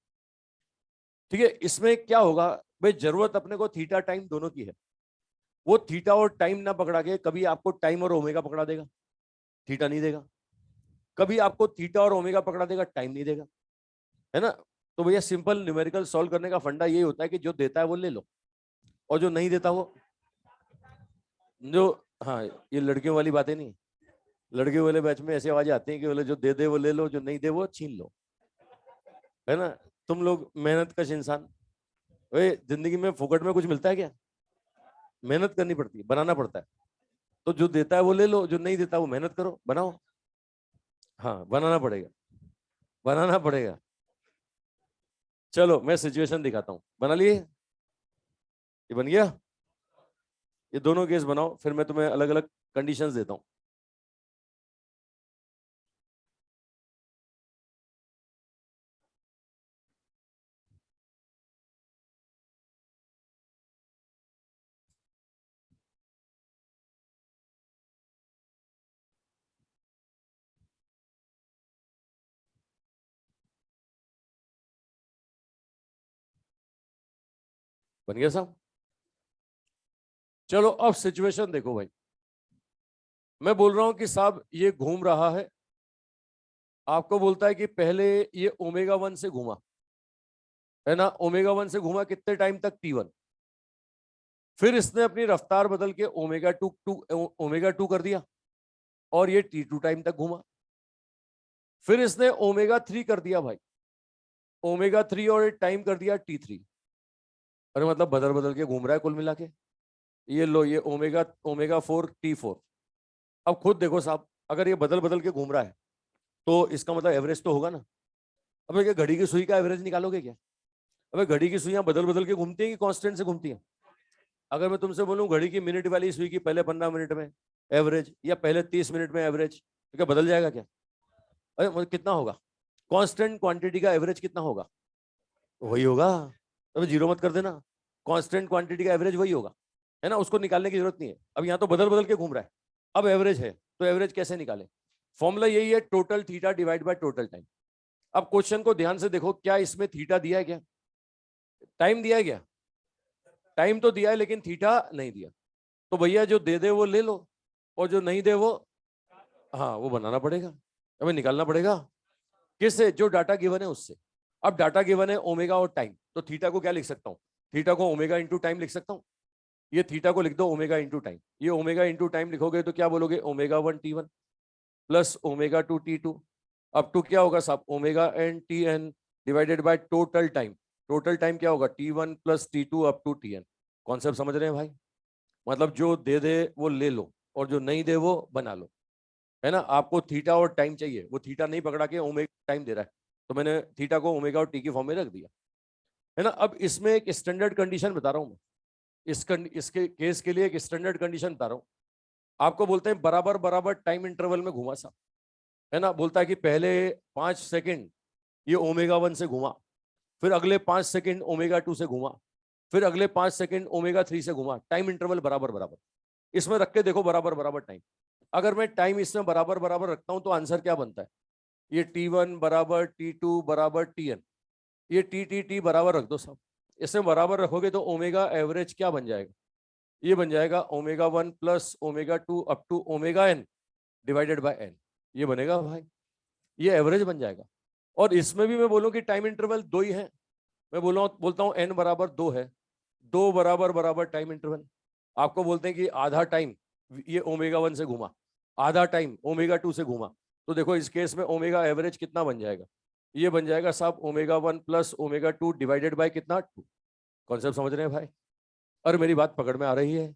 ठीक है, इसमें क्या होगा भाई, जरूरत अपने को थीटा टाइम दोनों की है। वो थीटा और टाइम ना पकड़ा के कभी आपको टाइम और ओमेगा पकड़ा देगा, थीटा नहीं देगा। कभी आपको थीटा और ओमेगा पकड़ा देगा, टाइम नहीं देगा, है ना। तो भैया सिंपल न्यूमेरिकल सॉल्व करने का फंडा यही होता है कि जो देता है वो ले लो, और जो नहीं देता वो जो, हाँ ये लड़कियों वाली बातें नहीं, लड़के वाले बैच में ऐसी आवाजें आती हैं कि बोले जो दे दे वो ले लो, जो नहीं दे वो छीन लो, है ना। तुम लोग मेहनत कश इंसान, भाई जिंदगी में फुकट में कुछ मिलता है क्या, मेहनत करनी पड़ती है, बनाना पड़ता है। तो जो देता है वो ले लो, जो नहीं देता वो मेहनत करो बनाओ। हाँ बनाना पड़ेगा, बनाना पड़ेगा। चलो मैं सिचुएशन दिखाता हूँ, बना लिए, ये बन गया। ये दोनों केस बनाओ, फिर मैं तुम्हें अलग अलग कंडीशंस देता हूँ। बन गया साहब। चलो अब सिचुएशन देखो भाई, मैं बोल रहा हूं कि साहब ये घूम रहा है, आपको बोलता है कि पहले ये ओमेगा 1 से घूमा, है ना। ओमेगा 1 से घूमा कितने टाइम तक, T1। फिर इसने अपनी रफ्तार बदल के ओमेगा 2 कर दिया, और ये T2 टाइम तक घूमा। फिर इसने ओमेगा 3 कर दिया भाई, ओमेगा 3 और टाइम कर दिया T3। अरे मतलब बदल बदल के घूम रहा है कुल मिला के। ये लो ये ओमेगा 4 T4। अब खुद देखो साहब, अगर ये बदल बदल के घूम रहा है तो इसका मतलब एवरेज तो होगा ना। अब क्या घड़ी की सुई का एवरेज निकालोगे क्या, अब घड़ी की सुइयां बदल बदल के घूमती हैं कि कांस्टेंट से घूमती हैं। अगर मैं तुमसे बोलूं घड़ी की मिनट वाली सुई की पहले 15 मिनट में एवरेज, या पहले 30 मिनट में एवरेज, तो क्या बदल जाएगा क्या। अरे मतलब कितना होगा, कांस्टेंट क्वांटिटी का एवरेज कितना होगा, वही होगा। तो जीरो मत कर देना, कांस्टेंट क्वांटिटी का एवरेज वही होगा, है ना। उसको निकालने की जरूरत नहीं है। अब यहाँ तो बदल बदल के घूम रहा है, अब एवरेज है, तो एवरेज कैसे निकाले। फॉर्मूला यही है, total theta divide by total time. अब क्वेश्चन को ध्यान से देखो, क्या इसमें थीटा दिया है क्या, टाइम दिया है क्या, टाइम तो दिया है लेकिन थीटा नहीं दिया। तो भैया जो दे दे वो ले लो, और जो नहीं दे वो, हाँ वो बनाना पड़ेगा, हमें निकालना पड़ेगा। किससे, जो डाटा गिवन है उससे। अब डाटा गिवन है ओमेगा और टाइम, तो थीटा को क्या लिख सकता हूँ, थीटा को ओमेगा इंटू टाइम लिख सकता हूँ। ये थीटा को लिख दो ओमेगा इंटू टाइम, ये ओमेगा इंटू टाइम लिखोगे तो क्या बोलोगे, omega 1 T1 plus omega 2 T2। अब टू क्या होगा साहब, omega N Tn divided by total time. Total time क्या होगा, T1 plus T2 up to Tn। Concept समझ रहे हैं भाई, मतलब जो दे दे वो ले लो, और जो नहीं दे वो बना लो, है ना। आपको थीटा और टाइम चाहिए, वो थीटा नहीं पकड़ा के ओमेगा टाइम दे रहा है, तो मैंने थीटा को ओमेगा और टी की फॉर्म में रख दिया, है ना। अब इसमें एक स्टैंडर्ड कंडीशन बता रहा हूं मैं, इसके केस के लिए एक स्टैंडर्ड कंडीशन बता रहा हूं। आपको बोलते हैं बराबर बराबर टाइम इंटरवल में घुमा सा, है ना। बोलता है कि पहले 5 सेकंड ये ओमेगा 1 से घुमा, फिर अगले 5 सेकंड ओमेगा 2 से घुमा, फिर अगले 5 सेकंड ओमेगा 3 से घुमा, टाइम इंटरवल बराबर बराबर। इसमें रख के देखो बराबर बराबर टाइम। अगर मैं टाइम इसमें बराबर बराबर रखता हूं तो आंसर क्या बनता है? ये T1 बराबर T2 बराबर Tn, ये T बराबर रख दो सब। इसमें बराबर रखोगे तो ओमेगा एवरेज क्या बन जाएगा? ये बन जाएगा omega 1 plus omega 2 up to omega n divided by n। ये बनेगा भाई, ये एवरेज बन जाएगा। और इसमें भी मैं बोलूं कि टाइम इंटरवल 2 ही है, मैं बोलता हूँ n बराबर 2 है, 2 बराबर बराबर टाइम इंटरवल। आपको बोलते हैं कि आधा टाइम ये ओमेगा 1 से घूमा, आधा टाइम ओमेगा 2 से घूमा, तो देखो इस केस में ओमेगा एवरेज कितना बन जाएगा? ये बन जाएगा साहब omega 1 plus omega 2 divided by कितना? 2। कॉन्सेप्ट समझ रहे हैं भाई? और मेरी बात पकड़ में आ रही है?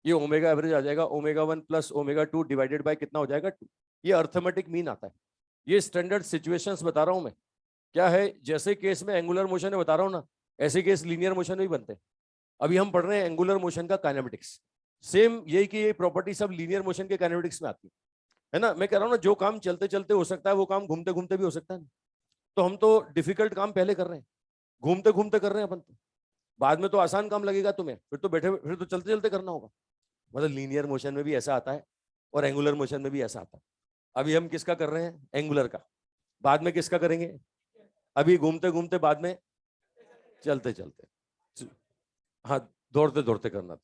ये ओमेगा एवरेज आ जाएगा omega 1 plus omega 2 divided by कितना हो जाएगा? 2। ये अर्थमेटिक मीन आता है। ये स्टैंडर्ड सिचुएशंस बता रहा हूं मैं। क्या है, जैसे केस में एंगुलर मोशन में बता रहा हूं ना, ऐसे केस लीनियर मोशन में भी बनते हैं। अभी हम पढ़ रहे हैं एंगुलर मोशन का काइनेमेटिक्स। सेम यही कि ये प्रॉपर्टी सब लीनियर मोशन के काइनेमेटिक्स में आती है ना। मैं कह रहा हूं ना, जो काम चलते चलते हो सकता है वो काम घूमते घूमते भी हो सकता है ना। तो हम तो डिफिकल्ट काम पहले कर रहे हैं, घूमते घूमते कर रहे हैं अपन तो। बाद में तो आसान काम लगेगा तुम्हें, फिर तो बैठे फिर तो चलते चलते करना होगा। मतलब लीनियर मोशन में भी ऐसा आता है और एंगुलर मोशन में भी ऐसा आता है। अभी हम किसका कर रहे हैं? एंगुलर का। बाद में किसका करेंगे? अभी घूमते घूमते, बाद में चलते चलते। हाँ, दौड़ते दौड़ते करना।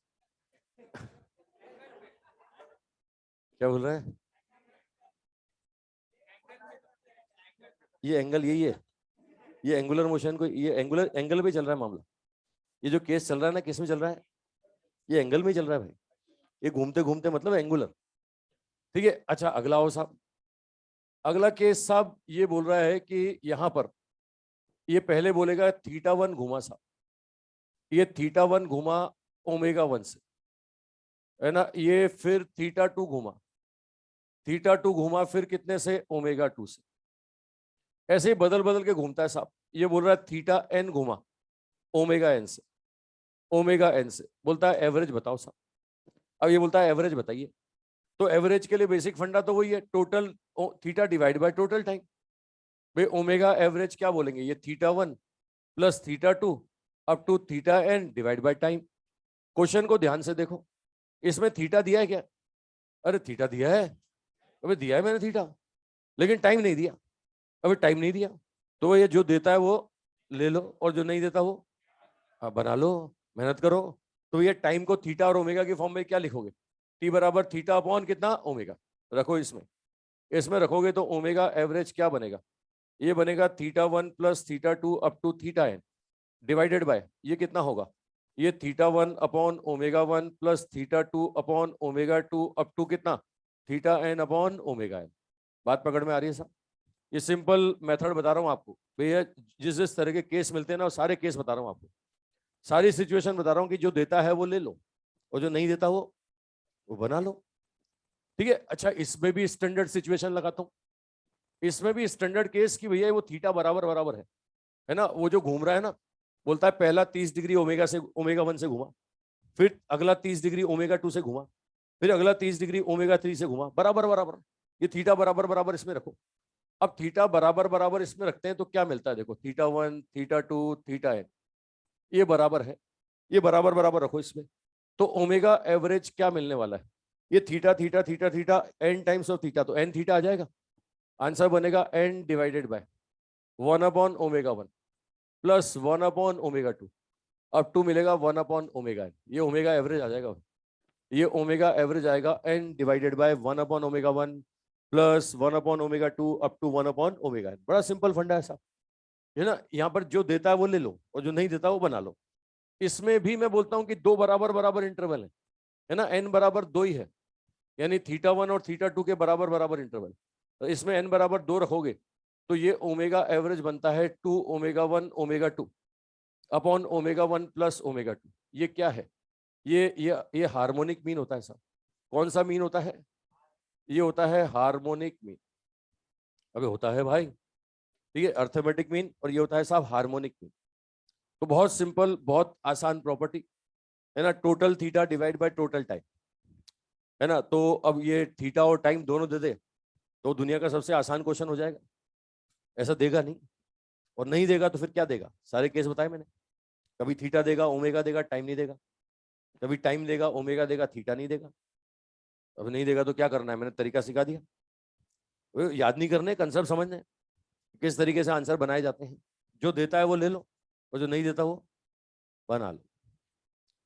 क्या बोल रहे हैं? ये एंगल यही है, ये एंगुलर मोशन को, ये एंगुलर एंगल पे चल रहा है मामला। ये जो केस चल रहा है ना, किस में चल रहा है? ये एंगल में ही चल रहा है भाई। ये घूमते घूमते मतलब एंगुलर। ठीक है, अच्छा अगला हो साहब। अगला केस साहब ये बोल रहा है कि यहां पर ये पहले बोलेगा θ1 घुमा साहब, ये θ1 घुमा ओमेगा 1 से, है ना। ये फिर θ2 घुमा, θ2 घुमा फिर कितने से? ओमेगा 2 से। ऐसे ही बदल बदल के घूमता है साहब। ये बोल रहा है θn घुमा ओमेगा n से, ओमेगा n से। बोलता है एवरेज बताओ साहब। अब ये बोलता है एवरेज बताइए। तो एवरेज के लिए बेसिक फंडा तो वही है, total theta divide by total time. भाई ओमेगा एवरेज क्या बोलेंगे? ये θ1 plus θ2 up to θn divide by time. Question को ध्यान से देखो, इसमें थीटा दिया है क्या? अरे थीटा दिया है, अबे दिया है मैंने थीटा, लेकिन टाइम नहीं दिया। अबे टाइम नहीं दिया तो ये जो देता है वो ले लो, और जो नहीं देता वो बना लो, मेहनत करो। तो ये टाइम को थीटा और ओमेगा की फॉर्म में क्या लिखोगे? टी बराबर थीटा अपॉन कितना? ओमेगा। रखो इसमें, इसमें रखोगे तो ओमेगा एवरेज क्या बनेगा? ये बनेगा θ1 plus θ2 up to θn divided by ये कितना होगा? ये θ1 अपॉन ओमेगा 1 प्लस θ2 अपॉन ओमेगा 2 अप टू कितना? θn upon omega n। बात पकड़ में आ रही है साहब? ये सिंपल मेथड बता रहा हूँ आपको भैया। जिस जिस तरह के केस मिलते हैं ना, सारे केस बता रहा हूँ आपको, सारी सिचुएशन बता रहा हूँ कि जो देता है वो ले लो और जो नहीं देता वो बना लो। ठीक है, अच्छा इसमें भी स्टैंडर्ड सिचुएशन लगाता हूँ। इसमें भी स्टैंडर्ड केस की भैया वो थीटा बराबर बराबर है ना। वो जो घूम रहा है ना, बोलता है पहला 30 डिग्री ओमेगा 1 से घुमा, फिर अगला 30 डिग्री ओमेगा 2 से घुमा, फिर अगला 30 डिग्री ओमेगा 3 से घुमा, बराबर बराबर। ये थीटा बराबर बराबर इसमें रखो। अब थीटा बराबर बराबर इसमें रखते हैं तो क्या मिलता है? देखो θ1 θ2 θn ये बराबर है, ये बराबर बराबर रखो इसमें। तो ओमेगा एवरेज क्या मिलने वाला है? ये theta theta theta theta n times of theta, तो n थीटा आ जाएगा। आंसर बनेगा n divided by 1 upon omega 1 plus 1 upon omega 2 अब 2 मिलेगा 1 अपॉन ओमेगा n। ये ओमेगा एवरेज आ जाएगा। ये ओमेगा एवरेज आएगा n divided by 1 upon omega 1 plus 1 upon omega 2 up to 1 upon omega n। बड़ा सिंपल फंडा है साहब, है ना। यहाँ पर जो देता है वो ले लो और जो नहीं देता वो बना लो। इसमें भी मैं बोलता हूँ कि दो बराबर बराबर इंटरवल है ना। n बराबर 2 ही है, यानी θ1 और θ2 के बराबर बराबर इंटरवल। तो इसमें n बराबर 2 रखोगे तो ये ओमेगा एवरेज बनता है 2 omega 1 omega 2 upon omega 1 plus omega 2। ये क्या है? ये हार्मोनिक मीन होता है साहब। कौन सा मीन होता है? ये होता है हार्मोनिक मीन। अबे होता है भाई, ठीक है, अर्थमेटिक मीन, और ये होता है साहब हार्मोनिक मीन। तो बहुत सिंपल, बहुत आसान प्रॉपर्टी है ना। Total theta divide by total time, है ना। तो अब ये थीटा और टाइम दोनों दे दे तो दुनिया का सबसे आसान क्वेश्चन हो जाएगा। ऐसा देगा नहीं, और नहीं देगा तो फिर क्या देगा? सारे केस बताए मैंने, कभी थीटा देगा, ओमेगा देगा, टाइम नहीं देगा। कभी टाइम देगा, ओमेगा देगा, थीटा नहीं देगा। अब नहीं देगा तो क्या करना है, मैंने तरीका सिखा दिया। वो याद नहीं करने, कंसेप्ट समझने, किस तरीके से आंसर बनाए जाते हैं। जो देता है वो ले लो, और जो नहीं देता वो बना लो।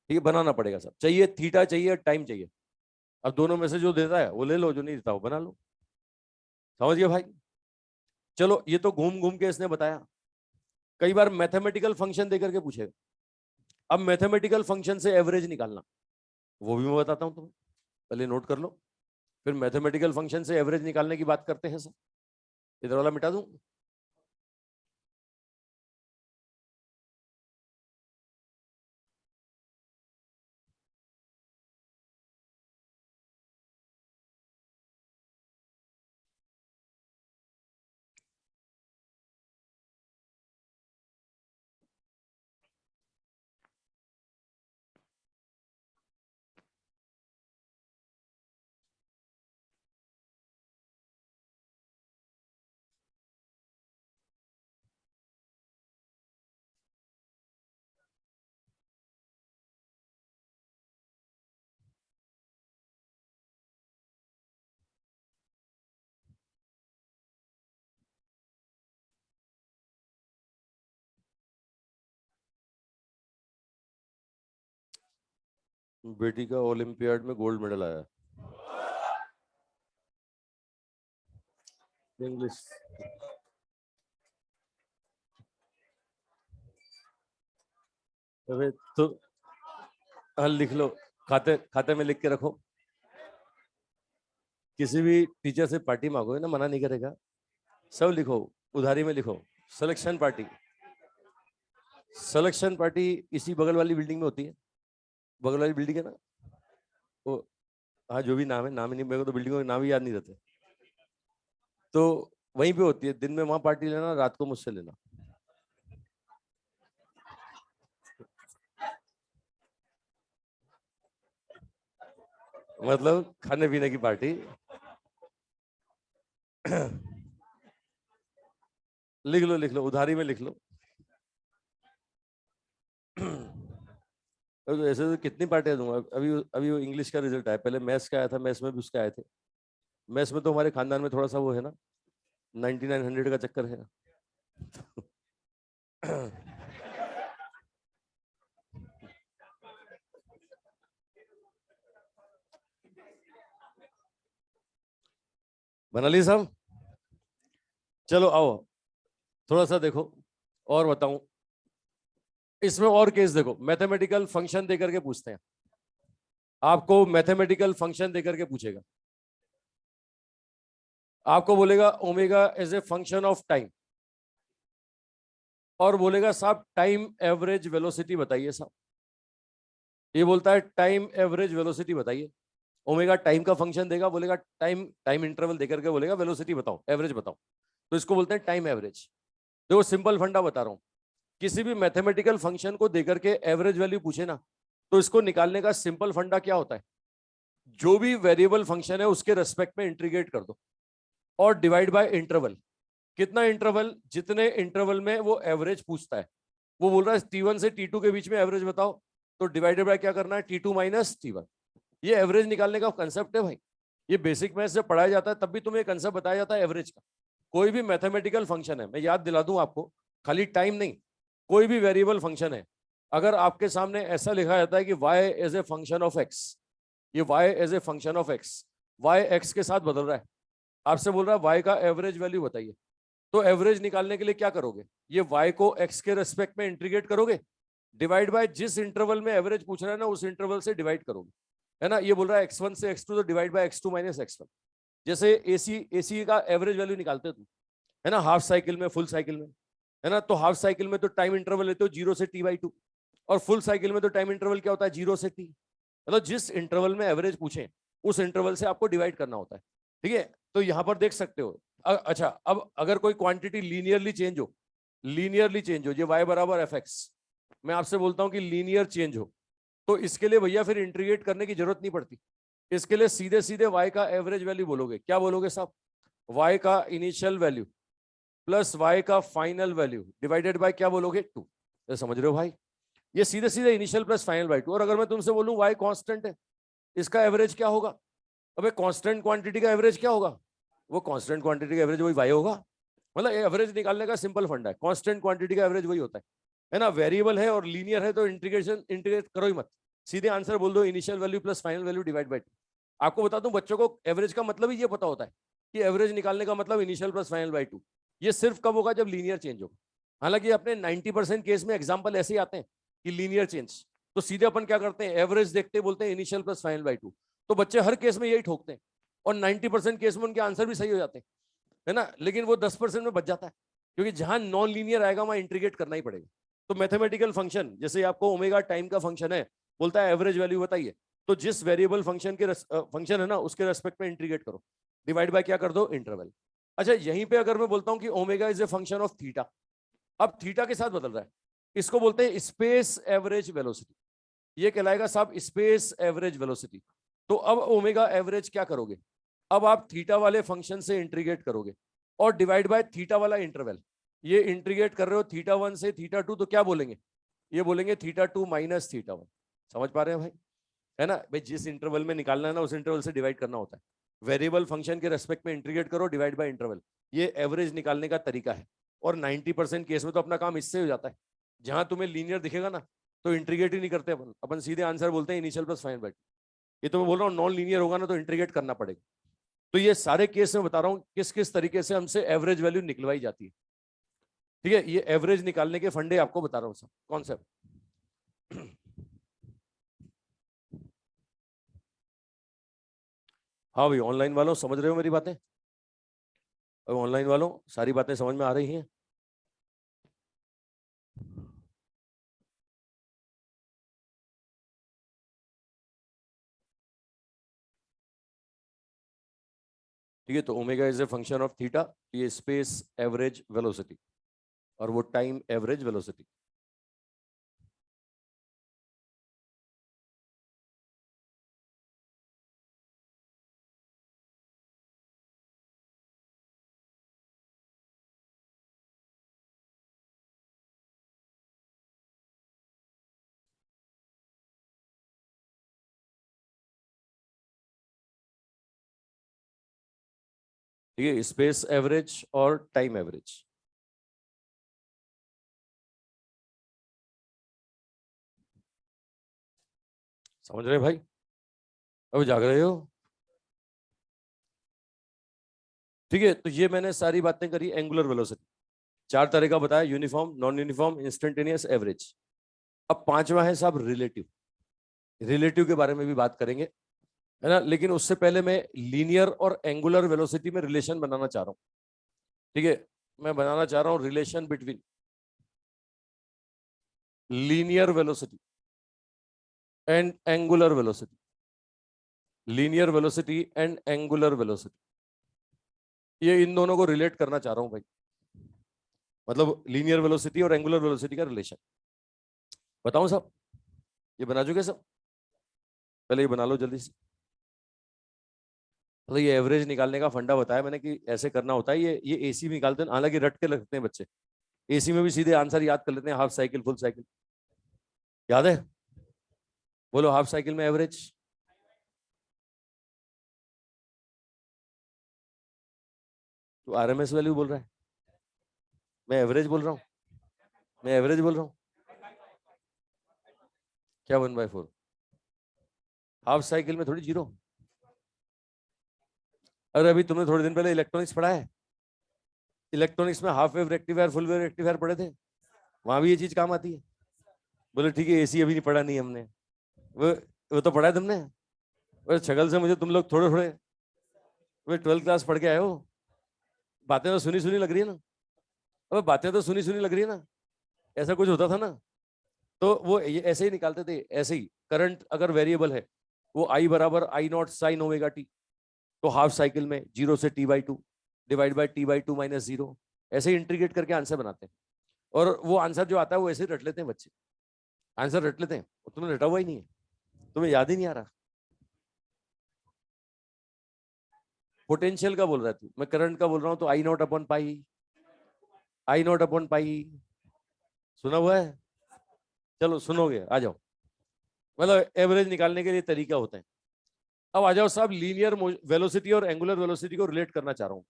ठीक है, बनाना पड़ेगा सब। चाहिए थीटा, चाहिए टाइम चाहिए। अब दोनों में से जो देता है वो ले लो, जो नहीं देता वो बना लो। समझ गए भाई? चलो, ये तो घूम घूम के इसने बताया। कई बार मैथमेटिकल फंक्शन देकर के पूछेगा। अब मैथमेटिकल फंक्शन से एवरेज निकालना, वो भी मैं बताता हूं तुम्हें, पहले नोट कर लो। फिर मैथमेटिकल फंक्शन से एवरेज निकालने की बात करते हैं सर। इधर वाला मिटा दूं? बेटी का ओलंपियाड में गोल्ड मेडल आया। इंग्लिश। अबे तो हल लिख लो, खाते खाते में लिख के रखो। किसी भी टीचर से पार्टी मांगो ना, मना नहीं करेगा। सब लिखो, उधारी में लिखो। सिलेक्शन पार्टी, सिलेक्शन पार्टी इसी बगल वाली बिल्डिंग में होती है। बगल वाली बिल्डिंग है ना वो। हाँ, जो भी नाम है, नाम ही नहीं, मेरे को तो बिल्डिंगों के नाम ही याद नहीं रहते। तो वहीं पे होती है। दिन में वहां पार्टी लेना, रात को मुझसे लेना। मतलब खाने पीने की पार्टी। लिख लो, लिख लो, उधारी में लिख लो। तो ऐसे तो कितनी पार्टियां दूंगा। अभी अभी वो इंग्लिश का रिजल्ट आया, पहले मैथ्स का आया था, मैथ्स में भी उसके आए थे। मैथ्स में तो हमारे खानदान में थोड़ा सा वो है ना, 9900 का चक्कर है। बना ली साहब? चलो आओ, थोड़ा सा देखो और बताऊं। इसमें और केस देखो, मैथमेटिकल फंक्शन देकर के पूछते हैं। आपको मैथमेटिकल फंक्शन देकर के पूछेगा। आपको बोलेगा omega as a function of time, और बोलेगा साहब टाइम एवरेज वेलोसिटी बताइए साहब। ये बोलता है टाइम एवरेज वेलोसिटी बताइए। ओमेगा टाइम का फंक्शन देगा, बोलेगा टाइम टाइम इंटरवल देकर के बोलेगा वेलोसिटी बताओ, एवरेज बताओ। तो इसको बोलते हैं टाइम एवरेज। देखो सिंपल फंडा बता रहा हूं। किसी भी मैथमेटिकल फंक्शन को देकर के एवरेज वैल्यू पूछे ना, तो इसको निकालने का सिंपल फंडा क्या होता है, जो भी वेरिएबल फंक्शन है उसके रेस्पेक्ट में इंटीग्रेट कर दो और डिवाइड बाय इंटरवल। कितना इंटरवल? जितने इंटरवल में वो एवरेज पूछता है। वो बोल रहा है T1 से T2 के बीच में एवरेज बताओ, तो डिवाइडेड बाय क्या करना है, T2 माइनस T1। ये एवरेज निकालने का कंसेप्ट है भाई। ये बेसिक मैथ से पढ़ाया जाता है, तब भी तुम्हें कंसेप्ट बताया जाता है एवरेज का। कोई भी मैथमेटिकल फंक्शन है, मैं याद दिला दूं आपको, खाली टाइम नहीं, कोई भी वेरिएबल फंक्शन है, अगर आपके सामने ऐसा लिखा जाता है कि y as a function of x, ये y as a function of x, y x के साथ बदल रहा है, आपसे बोल रहा है y का एवरेज वैल्यू बताइए, तो एवरेज निकालने के लिए क्या करोगे, ये y को x के रेस्पेक्ट में इंटीग्रेट करोगे, डिवाइड बाय जिस इंटरवल में एवरेज पूछ रहा है ना, उस इंटरवल से डिवाइड करोगे। है ना, ये बोल रहा है x1 से x2, तो divide by x2 minus x1। जैसे एसी का एवरेज वैल्यू निकालते हो तुम, है ना, हाफ साइकिल में, फुल साइकिल में, है ना, तो हाफ साइकिल में तो टाइम इंटरवल लेते हो 0 से t/2, और फुल साइकिल में तो टाइम इंटरवल क्या होता है, 0 से t। मतलब जिस इंटरवल में एवरेज पूछे उस इंटरवल से आपको डिवाइड करना होता है। ठीक है, तो यहां पर देख सकते हो। अच्छा, अब अगर कोई क्वांटिटी लीनियरली चेंज हो, लीनियरली चेंज हो, ये y बराबर एफ एक्स, मैं आपसे बोलता हूं कि लीनियर चेंज हो, तो इसके लिए भैया फिर इंटीग्रेट करने की जरूरत नहीं पड़ती। इसके लिए सीधे सीधे y का एवरेज वैल्यू बोलोगे। क्या बोलोगे साहब, y का इनिशियल वैल्यू प्लस y का फाइनल वैल्यू डिवाइडेड बाय क्या बोलोगे, 2। समझ रहे हो भाई? ये सीधे सीधे initial plus final by two. और अगर मैं तुमसे बोलूं वाई कांस्टेंट है, इसका एवरेज क्या होगा? अबे कांस्टेंट क्वांटिटी का एवरेज क्या होगा? वो कांस्टेंट क्वांटिटी का एवरेज वही वाई होगा। मतलब एवरेज निकालने का सिंपल फंडा है, कांस्टेंट क्वांटिटी का एवरेज वही होता है ना। वेरिएबल है और लीनियर है तो इंटीग्रेट करो ही मत, सीधे आंसर बोल दो initial value plus final value divide by two. आपको बता दूं बच्चों को एवरेज का मतलब ही ये पता होता है कि एवरेज निकालने का मतलब initial plus final by two. ये सिर्फ कब होगा? जब लीनियर चेंज होगा। हालांकि अपने 90% केस में एग्जाम्पल ऐसे ही आते हैं कि लीनियर चेंज, तो सीधे अपन क्या करते हैं, एवरेज देखते बोलते हैं initial plus final by two. तो बच्चे हर केस में यही ठोकते हैं और 90% केस में उनके आंसर भी सही हो जाते हैं, है ना। लेकिन वो 10% में बच जाता है, क्योंकि जहां नॉन लीनियर आएगा वहां इंटीग्रेट करना ही पड़ेगा। तो मैथमेटिकल फंक्शन जैसे आपको ओमेगा टाइम का फंक्शन है, बोलता है एवरेज वैल्यू बताइए, तो जिस वेरिएबल फंक्शन के फंक्शन है ना उसके रेस्पेक्ट में इंटीग्रेट करो, डिवाइड बाय क्या कर दो, इंटरवल। अच्छा यहीं पे अगर मैं बोलता हूं कि omega is a function of theta, अब थीटा के साथ बदल रहा है, इसको बोलते हैं स्पेस एवरेज वेलोसिटी। ये कहलाएगा साहब स्पेस एवरेज वेलोसिटी। तो अब ओमेगा एवरेज क्या करोगे, अब आप थीटा वाले फंक्शन से इंटीग्रेट करोगे और डिवाइड बाय थीटा वाला इंटरवल। ये इंटीग्रेट कर रहे हो थीटा वन से थीटा टू, तो क्या बोलेंगे, ये बोलेंगे theta two minus theta one. समझ पा रहे हैं भाई, है ना भाई। जिस इंटरवल में निकालना है ना उस इंटरवल से डिवाइड करना होता है। वेरिएबल फंक्शन के रेस्पेक्ट में इंटीग्रेट करो, डिवाइड बाय इंटरवल, ये एवरेज निकालने का तरीका है। और 90% केस में तो अपना काम इससे हो जाता है। जहां तुम्हें लीनियर दिखेगा ना तो इंटीग्रेट ही नहीं करते अपन, अपन सीधे आंसर बोलते हैं initial plus final by two. ये तो मैं बोल रहा हूँ नॉन लीनियर होगा ना तो इंटीग्रेट करना पड़ेगा। तो ये सारे केस में बता रहा हूँ किस किस तरीके से हमसे एवरेज वैल्यू निकलवाई जाती है। ठीक है, ये एवरेज निकालने के फंडे आपको बता रहा हूँ सब कॉन्सेप्ट। हाँ भाई, ऑनलाइन वालों समझ रहे हो मेरी बातें? अब ऑनलाइन वालों सारी बातें समझ में आ रही हैं? ठीक है, तो omega is a function of theta, ये स्पेस एवरेज वेलोसिटी और वो टाइम एवरेज वेलोसिटी। ठीक है, स्पेस एवरेज और टाइम एवरेज। समझ रहे भाई? अब जाग रहे हो? ठीक है, तो ये मैंने सारी बातें करी एंगुलर वेलोसिटी। चार तरह का बताया, uniform, non uniform, instantaneous, average. अब पांचवा है साहब रिलेटिव। रिलेटिव के बारे में भी बात करेंगे, है ना। लेकिन उससे पहले मैं लीनियर और एंगुलर वेलोसिटी में रिलेशन बनाना चाह रहा हूं। ठीक है, मैं बनाना चाह रहा हूं relation between linear velocity and angular velocity. Linear velocity and angular velocity, ये इन दोनों को रिलेट करना चाह रहा हूं भाई। मतलब लीनियर वेलोसिटी और एंगुलर वेलोसिटी का रिलेशन बताऊं सब? ये बना चुके सब? पहले ये बना लो जल्दी से। मतलब ये एवरेज निकालने का फंडा बताया मैंने कि ऐसे करना होता है। ये एसी में निकालते हैं, हालांकि रट के लगते हैं बच्चे। एसी में भी सीधे आंसर याद कर लेते हैं, हाफ साइकिल फुल साइकिल। याद है? बोलो हाफ साइकिल में एवरेज। तो आरएमएस वैल्यू बोल रहा है, मैं एवरेज बोल रहा हूँ। मैं एवरेज बोल रहा हूँ। क्या 1/4? हाफ साइकिल में थोड़ी जीरो। अरे अभी तुमने थोड़े दिन पहले इलेक्ट्रॉनिक्स पढ़ा है, इलेक्ट्रॉनिक्स में half wave rectifier full wave rectifier पढ़े थे, वहां भी ये चीज काम आती है। बोले ठीक है, एसी अभी नहीं पढ़ा नहीं हमने। वो वो तो पढ़ा है तुमने। वो शक्ल से मुझे तुम लोग थोड़े थोड़े वे 12th क्लास पढ़ के आए हो। बातें तो सुनी सुनी लग रही है ना। अबे बातें तो सुनी सुनी लग रही है ना। ऐसा कुछ होता था ना। तो वो ये ऐसे ही निकालते थे, ऐसे ही। करंट अगर वेरिएबल है, वो आई बराबर आई नॉट साइन ओमेगा टी, तो हाफ साइकिल में 0 से t/2 divide by t/2 minus 0, ऐसे ही इंटीग्रेट करके आंसर बनाते हैं। और वो आंसर जो आता है वो ऐसे ही रट लेते हैं बच्चे। आंसर रट लेते हैं, तुम्हें रटा हुआ ही नहीं है, तुम्हें याद ही नहीं आ रहा। पोटेंशियल का बोल रहा है तू, मैं करंट का बोल रहा हूँ। तो I nought upon pi, I nought upon pi, सुना हुआ है? चलो सुनोगे, आ जाओ। मतलब एवरेज निकालने के लिए तरीका होता है। अब आ जाओ साहब, लीनियर वेलोसिटी और एंगुलर वेलोसिटी को रिलेट करना चाह रहा हूं।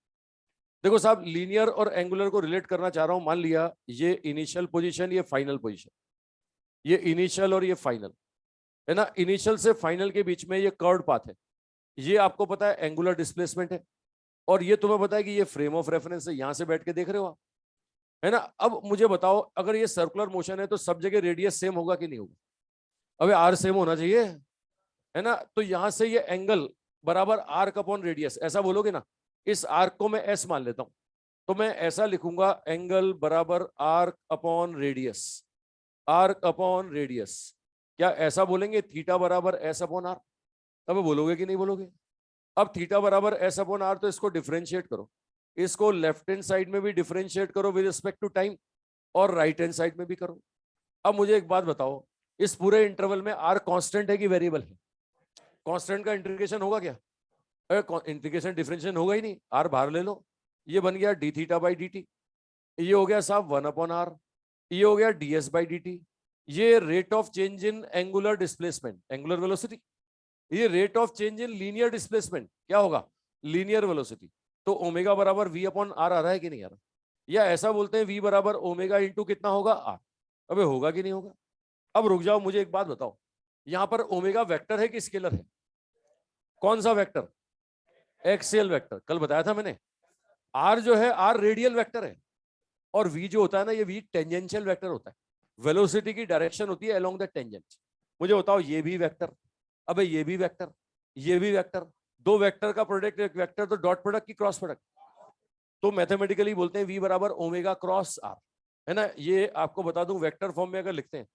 देखो साहब, लीनियर और एंगुलर को रिलेट करना चाह रहा हूं। मान लिया ये इनिशियल पोजीशन, ये फाइनल पोजीशन, ये इनिशियल और ये फाइनल है ना। इनिशियल से फाइनल के बीच में ये कर्व्ड पाथ है। ये आपको पता है एंगुलर डिस्प्लेसमेंट है, और ये तुम्हें पता है कि ये फ्रेम ऑफ रेफरेंस है, यहां से बैठ के देख रहे हो आप, है ना। अब मुझे बताओ, अगर ये सर्कुलर मोशन है तो सब जगह रेडियस सेम होगा कि नहीं होगा? अबे आर सेम होना चाहिए, है ना। तो यहां से ये एंगल बराबर आर्क अपॉन रेडियस, ऐसा बोलोगे ना। इस आर्क को मैं एस मान लेता हूं, तो मैं ऐसा लिखूंगा, एंगल बराबर arc upon radius, arc upon radius. क्या ऐसा बोलेंगे, थीटा बराबर एस अपॉन आर? अब बोलोगे कि नहीं बोलोगे? अब थीटा बराबर एस अपॉन आर, तो इसको डिफरेंशिएट करो, इसको लेफ्ट हैंड साइड में भी डिफरेंशिएट करो विद रिस्पेक्ट टू टाइम, और राइट हैंड साइड में भी करो। अब मुझे एक बात बताओ, इस पूरे इंटरवल में आर कांस्टेंट है कि वेरिएबल है? कांस्टेंट का इंटीग्रेशन होगा क्या? इंटीग्रेशन डिफरेंशिएशन होगा ही नहीं, आर बाहर ले लो। ये बन गया D theta by D T, ये हो गया साहब 1/r, ये हो गया ds बाई डी टी। ये rate of change in angular displacement, angular velocity. ये rate of change in linear displacement क्या होगा? Linear velocity. तो ओमेगा बराबर v अपॉन आर आ रहा है कि नहीं आ रहा? या ऐसा बोलते हैं v बराबर ओमेगा इंटू कितना होगा, आर। अबे होगा कि नहीं होगा? अब रुक जाओ, मुझे एक बात बताओ, यहां पर ओमेगा वेक्टर है कि स्केलर है? कौन सा वेक्टर? एक्सियल वेक्टर, कल बताया था मैंने। आर जो है, आर रेडियल वेक्टर है, और v जो होता है ना, ये v टेंजेंशियल वेक्टर होता है। वेलोसिटी की डायरेक्शन होती है अलोंग द टेंजेंट। मुझे बताओ, ये भी वेक्टर, अबे ये भी वेक्टर, ये भी वेक्टर, दो वेक्टर का प्रोडक्ट एक वेक्टर, तो डॉट प्रोडक्ट की क्रॉस प्रोडक्ट। तो मैथमेटिकली बोलते हैं v बराबर ओमेगा क्रॉस आर, है ना। ये आपको बता दूं, वेक्टर फॉर्म में अगर लिखते हैं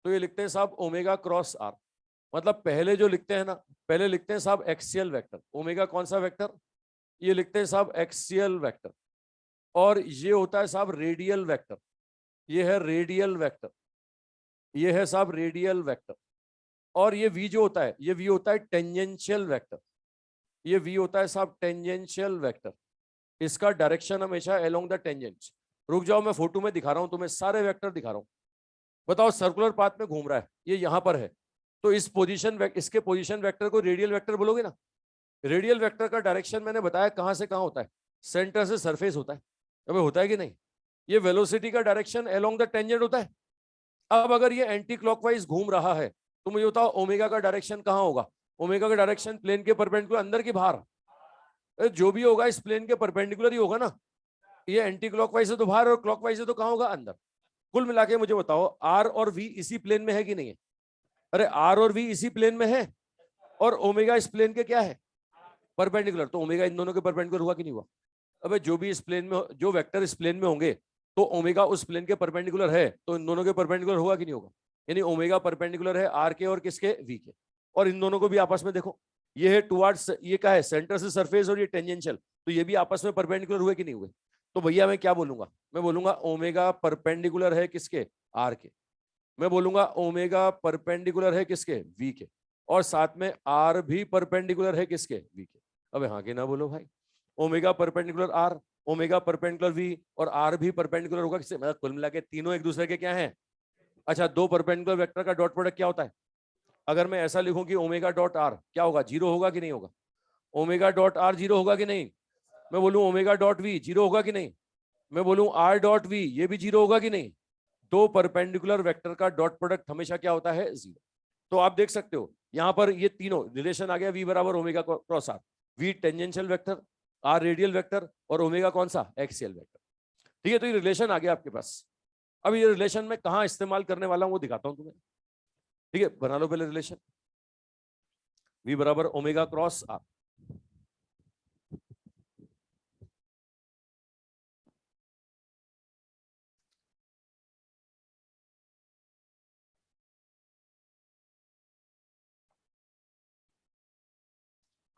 तो ये लिखते हैं साहब ओमेगा क्रॉस आर। मतलब पहले जो लिखते हैं ना, पहले लिखते हैं साहब एक्सियल वेक्टर, ओमेगा कौन सा वेक्टर? ये लिखते हैं साहब एक्सियल वेक्टर। और ये होता है साहब रेडियल वेक्टर, ये है रेडियल वेक्टर, ये है साहब रेडियल वेक्टर। और ये v जो होता है, ये v होता है टेंजेंशियल वेक्टर, ये v होता है साहब टेंजेंशियल वेक्टर। इसका डायरेक्शन हमेशा अलोंग द टेंजेंट। रुक जाओ, मैं फोटो में दिखा रहा हूं तुम्हें, सारे वेक्टर दिखा रहा हूं। बताओ, सर्कुलर पाथ में घूम रहा है, ये यहां पर है, तो इस पोजीशन इसके पोजीशन वेक्टर को रेडियल वेक्टर बोलोगे ना। रेडियल वेक्टर का डायरेक्शन मैंने बताया कहां से कहां होता है, सेंटर से सरफेस होता है। अबे होता है कि नहीं? ये वेलोसिटी का डायरेक्शन अलोंग द टेंजेंट होता है। अब अगर ये एंटी क्लॉकवाइज घूम रहा है, तो मुझे बताओ ओमेगा का डायरेक्शन कहां होगा? ओमेगा का डायरेक्शन प्लेन के परपेंडिकुलर, अंदर की बाहर? जो भी होगा इस प्लेन के परपेंडिकुलर ही होगा ना। ये एंटी क्लॉकवाइज है तो बाहर, और क्लॉकवाइज है तो कहां होगा, अंदर। कुल मिला के मुझे बताओ, आर और वी इसी प्लेन में है कि नहीं है? अरे आर और वी इसी प्लेन में है, और ओमेगा इस प्लेन के क्या है, परपेंडिकुलर। तो ओमेगा इन दोनों के परपेंडिकुलर हुआ कि नहीं हुआ? अबे जो भी इस प्लेन में, जो वेक्टर इस प्लेन में होंगे, तो ओमेगा उस प्लेन के परपेंडिकुलर है, तो इन दोनों के परपेंडिकुलर होगा कि नहीं होगा? यानी ओमेगा परपेंडिकुलर है आर के और किसके, वी के। और इन दोनों को भी आपस में देखो, ये है टुवर्ड्स, ये क्या है, सेंटर से सरफेस, और ये टेंजेंशियल, तो ये भी आपस में परपेंडिकुलर हुए कि नहीं हुए? तो भैया मैं क्या बोलूंगा, मैं बोलूंगा ओमेगा परपेंडिकुलर है किसके, आर के। मैं बोलूंगा ओमेगा परपेंडिकुलर है किसके, वी के। और साथ में आर भी परपेंडिकुलर है किसके, वी के। अबे हाँ के ना बोलो भाई। Omega perpendicular R, omega perpendicular V, और आर भी परपेंडिकुलर होगा किससे? मतलब कुल मिला के तीनों एक दूसरे के क्या है? अच्छा, दो परपेंडिकुलर वेक्टर का डॉट प्रोडक्ट क्या होता है? अगर मैं ऐसा लिखूं कि ओमेगा डॉट आर क्या होगा, जीरो होगा कि नहीं होगा? ओमेगा डॉट आर जीरो होगा कि नहीं? मैं बोलूं ओमेगा डॉट वी जीरो होगा कि नहीं? मैं बोलूं आर डॉट वी, ये भी जीरो होगा कि नहीं? दो परपेंडिकुलर वेक्टर का डॉट प्रोडक्ट हमेशा क्या होता है, जीरो। तो आप देख सकते हो यहां पर ये तीनों रिलेशन आ गया, वी बराबर omega cross R. V tangential vector, R radial vector, और ओमेगा कौन सा, एक्सियल वेक्टर। ठीक है, तो ये रिलेशन आ गया आपके पास। अब ये रिलेशन मैं कहां इस्तेमाल करने वाला हूं वो दिखाता हूं तुम्हें। ठीक है, बना लो पहले रिलेशन, वी बराबर ओमेगा क्रॉस आर।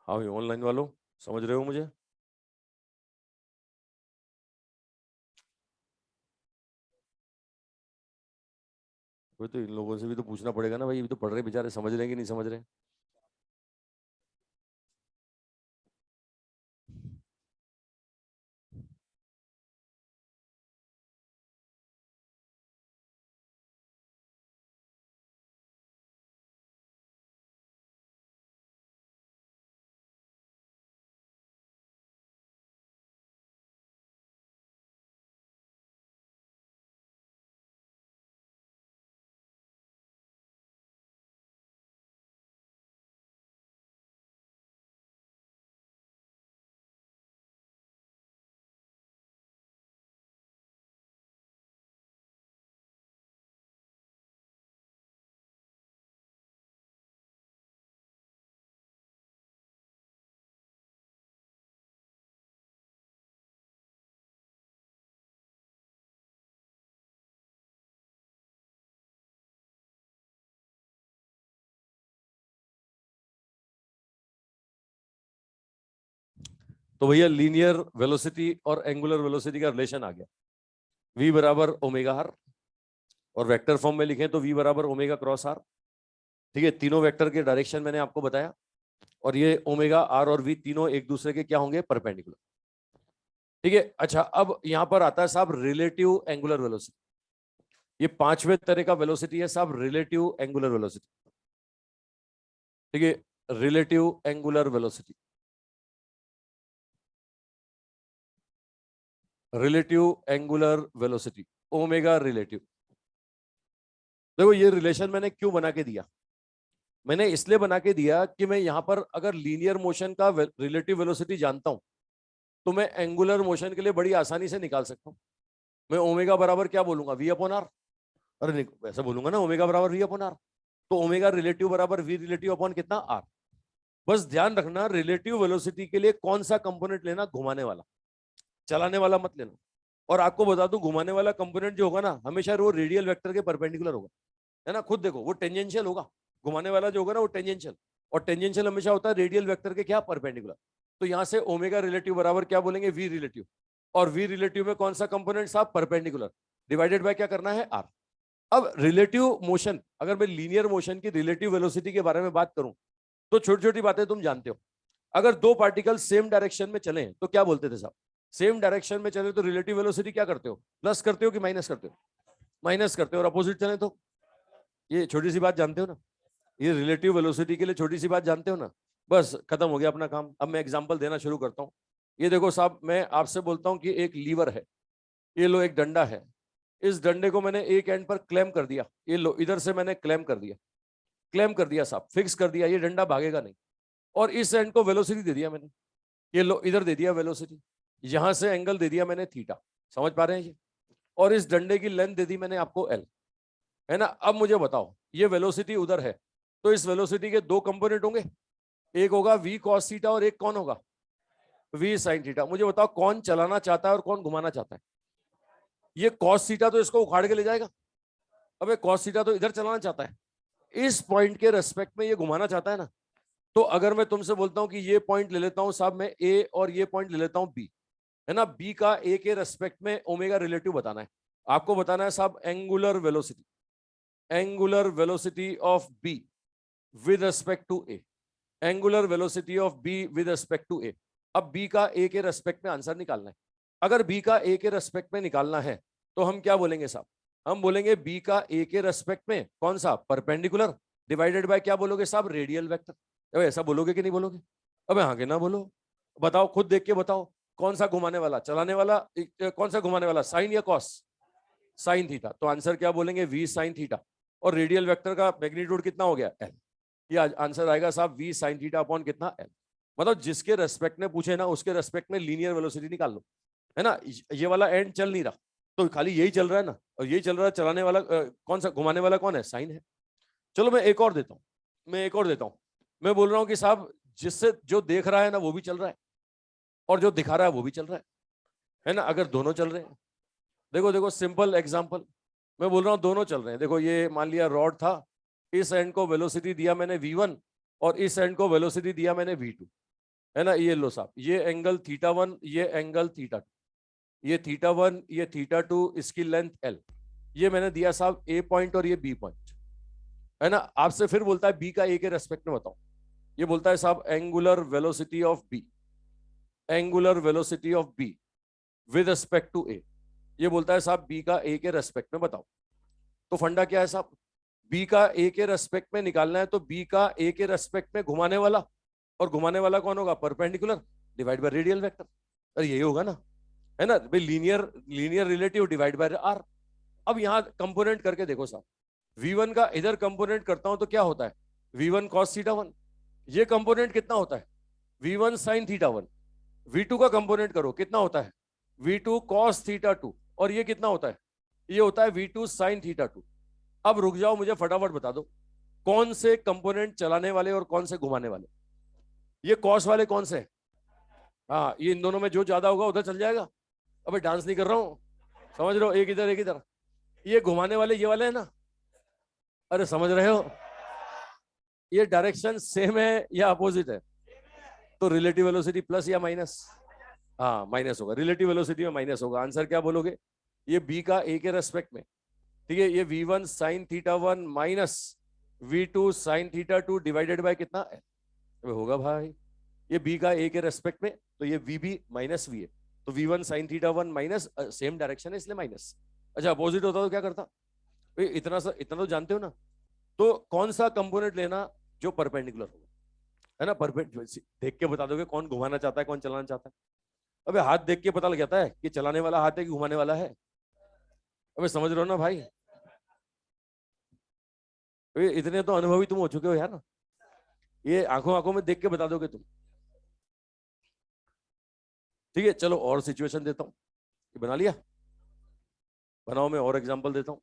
हाँ भाई, ऑनलाइन वालों, समझ रहे हो मुझे? कोई तो इन लोगों से भी तो पूछना पड़ेगा ना भाई, ये भी तो पढ़ रहे बेचारे, समझ रहे हैं कि नहीं समझ रहे? तो भैया लीनियर वेलोसिटी और एंगुलर वेलोसिटी का रिलेशन आ गया, v बराबर ओमेगा आर, और वेक्टर फॉर्म में लिखें तो v बराबर ओमेगा क्रॉस आर। ठीक है, तीनों वेक्टर के डायरेक्शन मैंने आपको बताया, और ये ओमेगा आर और v तीनों एक दूसरे के क्या होंगे, परपेंडिकुलर। ठीक है, अच्छा अब यहां पर आता है साहब रिलेटिव एंगुलर वेलोसिटी। ये पांचवें तरह का वेलोसिटी है साहब, रिलेटिव एंगुलर वेलोसिटी। ठीक है, relative angular velocity, relative angular velocity, omega relative. देखो ये रिलेशन मैंने क्यों बना के दिया, मैंने इसलिए बना के दिया कि मैं यहां पर अगर लीनियर मोशन का रिलेटिव वेलोसिटी जानता हूं तो मैं एंगुलर मोशन के लिए बड़ी आसानी से निकाल सकता हूं। मैं ओमेगा बराबर क्या बोलूंगा, वी अपॉन आर। अरे नहीं, वैसे बोलूंगा ना, ओमेगा बराबर वी अपॉन आर। तो ओमेगा रिलेटिव बराबर वी रिलेटिव अपॉन कितना, आर। बस ध्यान रखना रिलेटिव वेलोसिटी के लिए कौन सा कंपोनेंट लेना, घुमाने वाला, चलाने वाला मत लेना। और आपको बता दूं, घुमाने वाला कंपोनेंट जो होगा ना, हमेशा वो रेडियल वेक्टर के परपेंडिकुलर होगा, है ना। खुद देखो, वो टेंजेंशियल होगा। घुमाने वाला जो होगा ना वो टेंजेंशियल, और टेंजेंशियल हमेशा होता है रेडियल वेक्टर के क्या, परपेंडिकुलर। तो यहां से ओमेगा रिलेटिव बराबर क्या बोलेंगे, वी रिलेटिव। और वी रिलेटिव में कौन सा कंपोनेंट साहब, परपेंडिकुलर, डिवाइडेड बाय क्या करना है, आर। अब रिलेटिव मोशन, अगर मैं लीनियर मोशन की रिलेटिव वेलोसिटी के बारे में बात करूं तो छोटी छोटी बातें तुम जानते हो। अगर दो पार्टिकल सेम डायरेक्शन में चले तो क्या बोलते थे साहब, सेम डायरेक्शन में चले तो रिलेटिव वेलोसिटी क्या करते हो, प्लस करते हो कि माइनस करते हो, माइनस करते हो। और अपोजिट चले तो, ये छोटी सी बात जानते हो ना, ये रिलेटिव वेलोसिटी के लिए छोटी सी बात जानते हो ना, बस खत्म हो गया अपना काम। अब मैं एग्जांपल देना शुरू करता हूं। ये देखो साहब, मैं आपसे बोलता हूं कि एक लीवर है, ये लो एक डंडा है, इस डंडे को मैंने एक एंड पर क्लैम कर दिया, ये लो इधर से मैंने क्लैम कर दिया, क्लैम कर दिया साहब, फिक्स कर दिया, ये डंडा भागेगा नहीं। और इस एंड को वेलोसिटी दे दिया मैंने, ये लो इधर दे दिया वेलोसिटी, यहां से एंगल दे दिया मैंने थीटा, समझ पा रहे हैं ये। और इस डंडे की लेंथ दे दी मैंने आपको एल, है ना। अब मुझे बताओ, ये वेलोसिटी उधर है, तो इस वेलोसिटी के दो कंपोनेंट होंगे, एक होगा v cos थीटा और एक कौन होगा, v sin थीटा। मुझे बताओ कौन चलाना चाहता है और कौन घुमाना चाहता है। ये cos थीटा तो इसको उखाड़ के ले जाएगा, अबे cos थीटा तो इधर चलाना चाहता है, इस पॉइंट के रेस्पेक्ट में ये घुमाना चाहता है ना। तो अगर मैं तुमसे बोलता हूं कि ये पॉइंट ले लेता हूं साहब मैं ए, और ये पॉइंट ले लेता हूं बी, है ना, बी का ए के रेस्पेक्ट में ओमेगा रिलेटिव बताना है। आपको बताना है साहब angular velocity, angular velocity of B with respect to A, angular velocity of B with respect to A. अब बी का ए के रेस्पेक्ट में आंसर निकालना है। अगर बी का ए के रेस्पेक्ट में निकालना है तो हम क्या बोलेंगे साहब, हम बोलेंगे बी का ए के रेस्पेक्ट में कौन सा, परपेंडिकुलर, डिवाइडेड बाय क्या बोलोगे साहब, रेडियल वेक्टर। ऐसा बोलोगे कि नहीं बोलोगे, अबे हाँ कि ना बोलो, बताओ खुद देख के बताओ, कौन सा घुमाने वाला, चलाने वाला, कौन सा घुमाने वाला, साइन या कॉस, साइन थीटा। तो आंसर क्या बोलेंगे, वी साइन थीटा। और रेडियल वेक्टर का मैग्नीट्यूड कितना हो गया, एल। ये आंसर आएगा साहब वी साइन थीटा अपॉन कितना, एल। मतलब जिसके रेस्पेक्ट में पूछे ना उसके रेस्पेक्ट में लीनियर वेलोसिटी निकाल लो, है ना। ये वाला एंड चल नहीं रहा तो खाली यही चल रहा है ना, और यही चल रहा है, चलाने वाला कौन सा, घुमाने वाला कौन है, साइन है। चलो मैं एक और देता हूं, मैं एक और देता हूं। मैं बोल रहा हूं कि साहब जिससे जो देख रहा है ना वो भी चल रहा है, और जो दिखा रहा है वो भी चल रहा है ना। अगर दोनों चल रहे हैं, देखो देखो सिंपल एग्जांपल, मैं बोल रहा हूँ दोनों चल रहे हैं। देखो ये मान लिया रॉड था, इस एंड को वेलोसिटी दिया मैंने v1 और इस एंड को वेलोसिटी दिया मैंने v2, है ना। ये लो साहब, ये एंगल θ1, ये एंगल θ2, ये θ1 ये θ2, इसकी लेंथ l, ये मैंने दिया साहब a पॉइंट और ये b पॉइंट, है ना। आपसे फिर बोलता है b का a के रेस्पेक्ट में बताओ, ये बोलता है साहब angular velocity of b, angular velocity of b with respect to a। ये बोलता है साहब b का a के रेस्पेक्ट में बताओ। तो फंडा क्या है साहब, b का a के रेस्पेक्ट में निकालना है तो b का a के रेस्पेक्ट में घुमाने वाला, और घुमाने वाला कौन होगा, perpendicular, divide by radial vector. अरे यही होगा ना, है ना भाई, linear, linear relative divide by R. अब यहां कंपोनेंट करके देखो साहब, v1 का इधर कंपोनेंट करता हूं तो क्या होता है, v1 cos θ1। ये कंपोनेंट कितना होता है, v1 sin θ1। v2 का कंपोनेंट करो कितना होता है, v2 cos θ2। और ये कितना होता है, ये होता है v2 sin θ2। अब रुक जाओ, मुझे फटाफट बता दो कौन से कंपोनेंट चलाने वाले और कौन से घुमाने वाले। ये कॉस वाले कौन से हैं, हाँ ये इन दोनों में जो ज्यादा होगा उधर चल जाएगा। अबे डांस नहीं कर रहा हूं, समझ रहे हो, एक इधर एक इधर। ये घुमाने वाले ये वाले हैं ना, अरे समझ रहे हो, ये डायरेक्शन सेम है या अपोजिट है, तो रिलेटिव वेलोसिटी प्लस या माइनस, हाँ माइनस होगा, रिलेटिव वेलोसिटी में माइनस होगा। आंसर क्या बोलोगे? ये बी का ए के रेस्पेक्ट में, ठीक है, ये v1 sine theta 1 minus v2 sine theta 2 divided by कितना होगा भाई? ये बी का ए के रेस्पेक्ट में, तो ये vb माइनस v है, तो v1 sine theta 1 minus, same direction है इसलिए माइनस। अच्छा अपोजिट होता तो क्या करता? इतना तो जानते हो ना। तो कौन सा कंपोनेंट लेना जो परपेंडिकुलर होगा, है ना? परपेंडिकुलर देख के बता दोगे कौन घुमाना चाहता है कौन चलाना चाहता है। अबे हाथ देख के पता लग जाता है कि चलाने वाला हाथ है कि घुमाने वाला है। अबे समझ रहे हो ना भाई? अबे इतने तो अनुभवी तुम हो चुके हो यार ना, ये आंखों आंखों में देख के बता दोगे तुम। ठीक है चलो और सिचुएशन देता हूँ। ये बना लिया? बनाओ, मैं और एग्जांपल देता हूँ।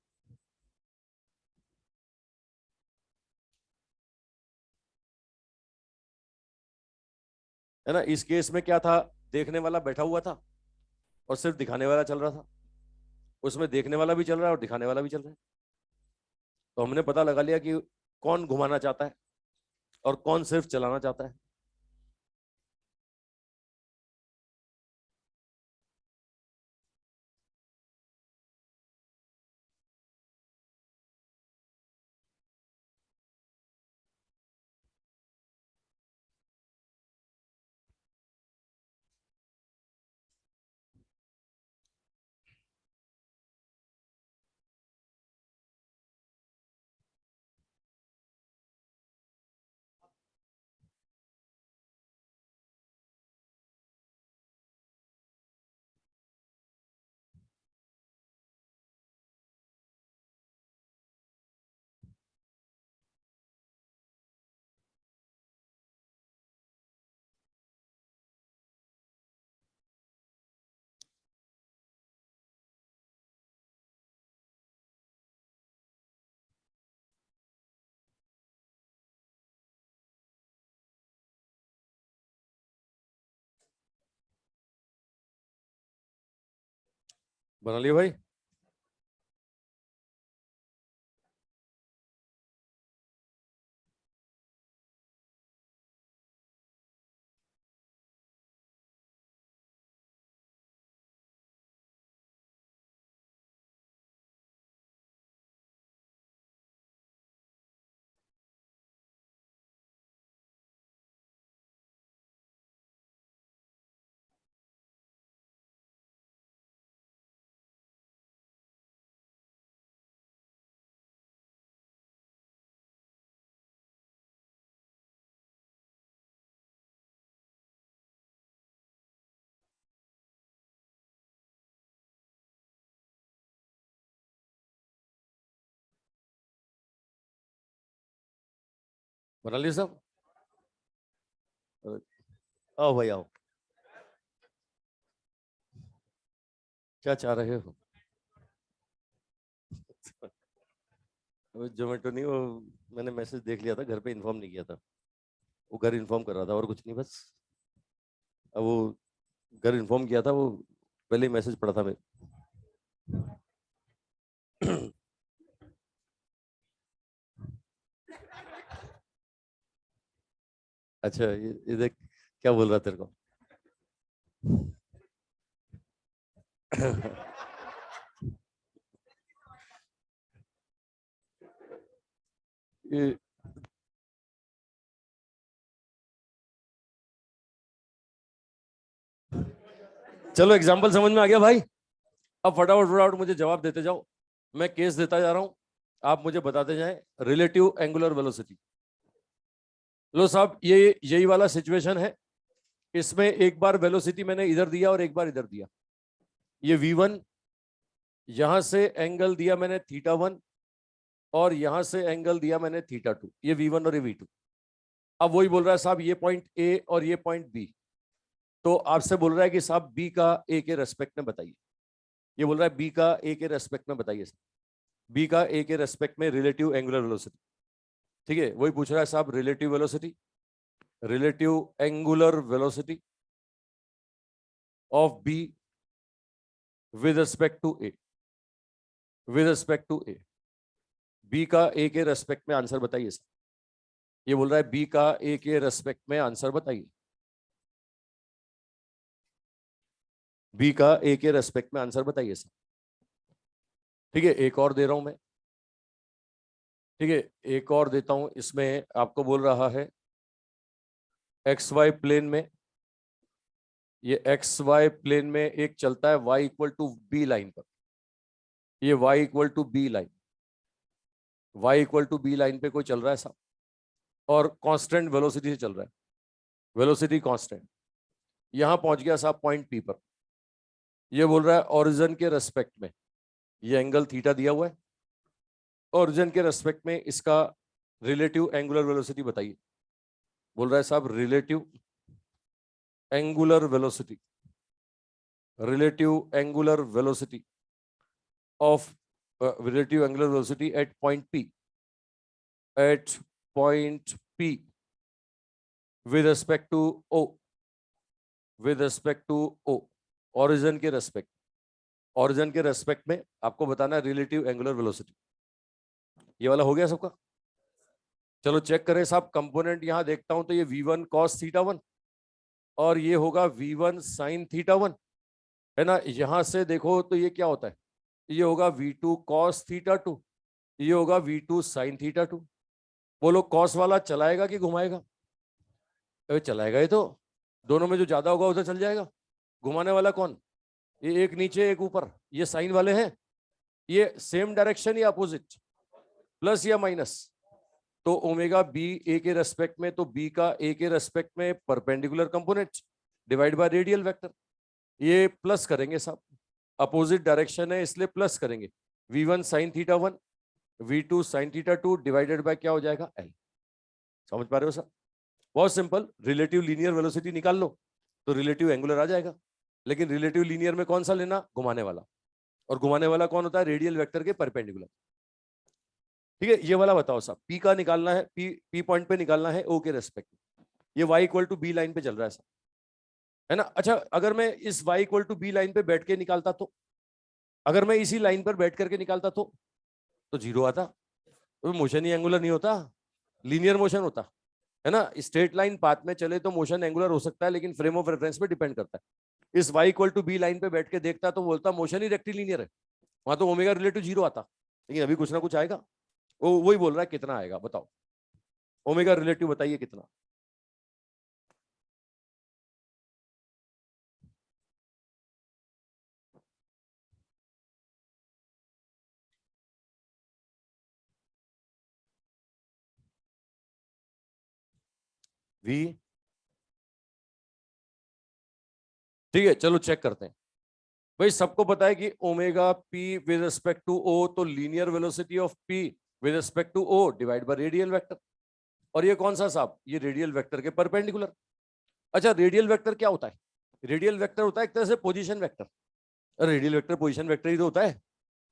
है ना, इस केस में क्या था, देखने वाला बैठा हुआ था और सिर्फ दिखाने वाला चल रहा था। उसमें देखने वाला भी चल रहा है और दिखाने वाला भी चल रहा है। तो हमने पता लगा लिया कि कौन घुमाना चाहता है और कौन सिर्फ चलाना चाहता है। बना लिया भाई? बना लिया सब? आओ भाई आओ, क्या चाह रहे हो? वो जोमेटो नहीं, वो मैंने मैसेज देख लिया था, घर पे इन्फॉर्म नहीं किया था। वो घर इन्फॉर्म कर रहा था और कुछ नहीं बस। अब वो घर इन्फॉर्म किया था, वो पहले ही मैसेज पड़ा था मैं। अच्छा ये देख क्या बोल रहा तेरे को। ये चलो एग्जांपल समझ में आ गया भाई? अब फटाफट फटाफट मुझे जवाब देते जाओ। मैं केस देता जा रहा हूं, आप मुझे बताते जाएं। Relative angular velocity. लो साहब, ये यही वाला सिचुएशन है। इसमें एक बार वेलोसिटी मैंने इधर दिया और एक बार इधर दिया। ये v1, यहां से एंगल दिया मैंने θ1 और यहां से एंगल दिया मैंने θ2। ये v1 और ये v2। अब वही बोल रहा है साहब ये पॉइंट ए और ये पॉइंट बी। तो आपसे बोल रहा है कि साहब बी का ए के रेस्पेक्ट में बताइए। ये बोल रहा है बी का ए के रेस्पेक्ट में बताइए। बी का ए के रेस्पेक्ट में रिलेटिव एंगुलर वेलोसिटी। ठीक है, वही पूछ रहा है साहब, relative velocity, relative angular velocity of B with respect to A, with respect to A. B का ए के रेस्पेक्ट में आंसर बताइए सर। ये बोल रहा है बी का ए के रेस्पेक्ट में आंसर बताइए। बी का ए के रेस्पेक्ट में आंसर बताइए सर। ठीक है, एक और दे रहा हूं मैं। ठीक है, एक और देता हूं, इसमें आपको बोल रहा है एक्स वाई प्लेन में, ये एक्स वाई प्लेन में एक चलता है y equal to B line पर, ये y equal to B line, y equal to B line पे कोई चल रहा है साहब, और कांस्टेंट वेलोसिटी से चल रहा है, वेलोसिटी कांस्टेंट। यहां पहुंच गया साहब पॉइंट पी पर, ये बोल रहा है ओरिजिन के रेस्पेक्ट में ये एंगल थीटा दिया हुआ है, ओरिजिन के रेस्पेक्ट में इसका रिलेटिव एंगुलर वेलोसिटी बताइए। बोल रहा है साहब relative angular velocity, relative angular velocity of relative angular velocity at point P, at point P with respect to O, with respect to O, origin के रेस्पेक्ट, origin के respect में आपको बताना है रिलेटिव एंगुलर वेलोसिटी। ये वाला हो गया सबका? चलो चेक करें साहब, कंपोनेंट यहां देखता हूं तो ये V1 cos थीटा 1 और ये होगा V1 sin थीटा 1, है ना। यहां से देखो तो ये क्या होता है, ये होगा V2 cos थीटा 2, ये होगा V2 sin थीटा 2। बोलो कॉस वाला चलाएगा कि घुमाएगा? अरे चलाएगा ही तो, दोनों में जो ज्यादा होगा उधर चल जाएगा। घुमाने वाला कौन? ये एक नीचे एक ऊपर, ये साइन वाले हैं। ये सेम डायरेक्शन या अपोजिट, प्लस या माइनस? तो ओमेगा बी ए के रेस्पेक्ट में, तो बी का ए के रेस्पेक्ट में perpendicular component divide by radial vector, ये प्लस करेंगे साहब, अपोजिट डायरेक्शन है इसलिए प्लस करेंगे। V1 sin theta 1, V2 sin theta 2 divided by क्या हो जाएगा L। समझ पा रहे हो सर? बहुत सिंपल, रिलेटिव लीनियर वेलोसिटी निकाल लो तो रिलेटिव एंगुलर आ जाएगा, लेकिन रिलेटिव लीनियर में कौन सा लेना? घुमाने वाला, और घुमाने वाला कौन होता है? रेडियल वेक्टर के परपेंडिकुलर। ठीक है, ये वाला बताओ साहब, पी का निकालना है, पी पॉइंट पे निकालना है ओ के रेस्पेक्ट में, ये y equal to B line पे चल रहा है साहब, है ना। अच्छा, अगर मैं इस y equal to B line पे बैठ के निकालता तो, अगर मैं इसी लाइन पर बैठ करके निकालता तो जीरो आता, तो मोशन ही एंगुलर नहीं होता, लीनियर मोशन होता, है ना। स्ट्रेट लाइन पाथ में चले तो मोशन एंगुलर हो सकता है, लेकिन फ्रेम ऑफ रेफरेंस पे डिपेंड करता है। इस y equal to B line पे बैठ के देखता तो बोलता मोशन ही रेक्टिलिनियर है, वहां तो ओमेगा रिलेटिव जीरो आता, लेकिन अभी कुछ ना कुछ आएगा। वो वही बोल रहा है कितना आएगा बताओ, ओमेगा रिलेटिव बताइए कितना। v, ठीक है चलो चेक करते हैं। भाई सबको पता है कि omega P with respect to O, तो linear velocity of P with respect to O divide by radial vector, और ये कौन सा साहब? ये रेडियल वेक्टर के परपेंडिकुलर। अच्छा, रेडियल वेक्टर क्या होता है? रेडियल वेक्टर होता है एक तरह से position vector, radial vector position vector ही तो होता है।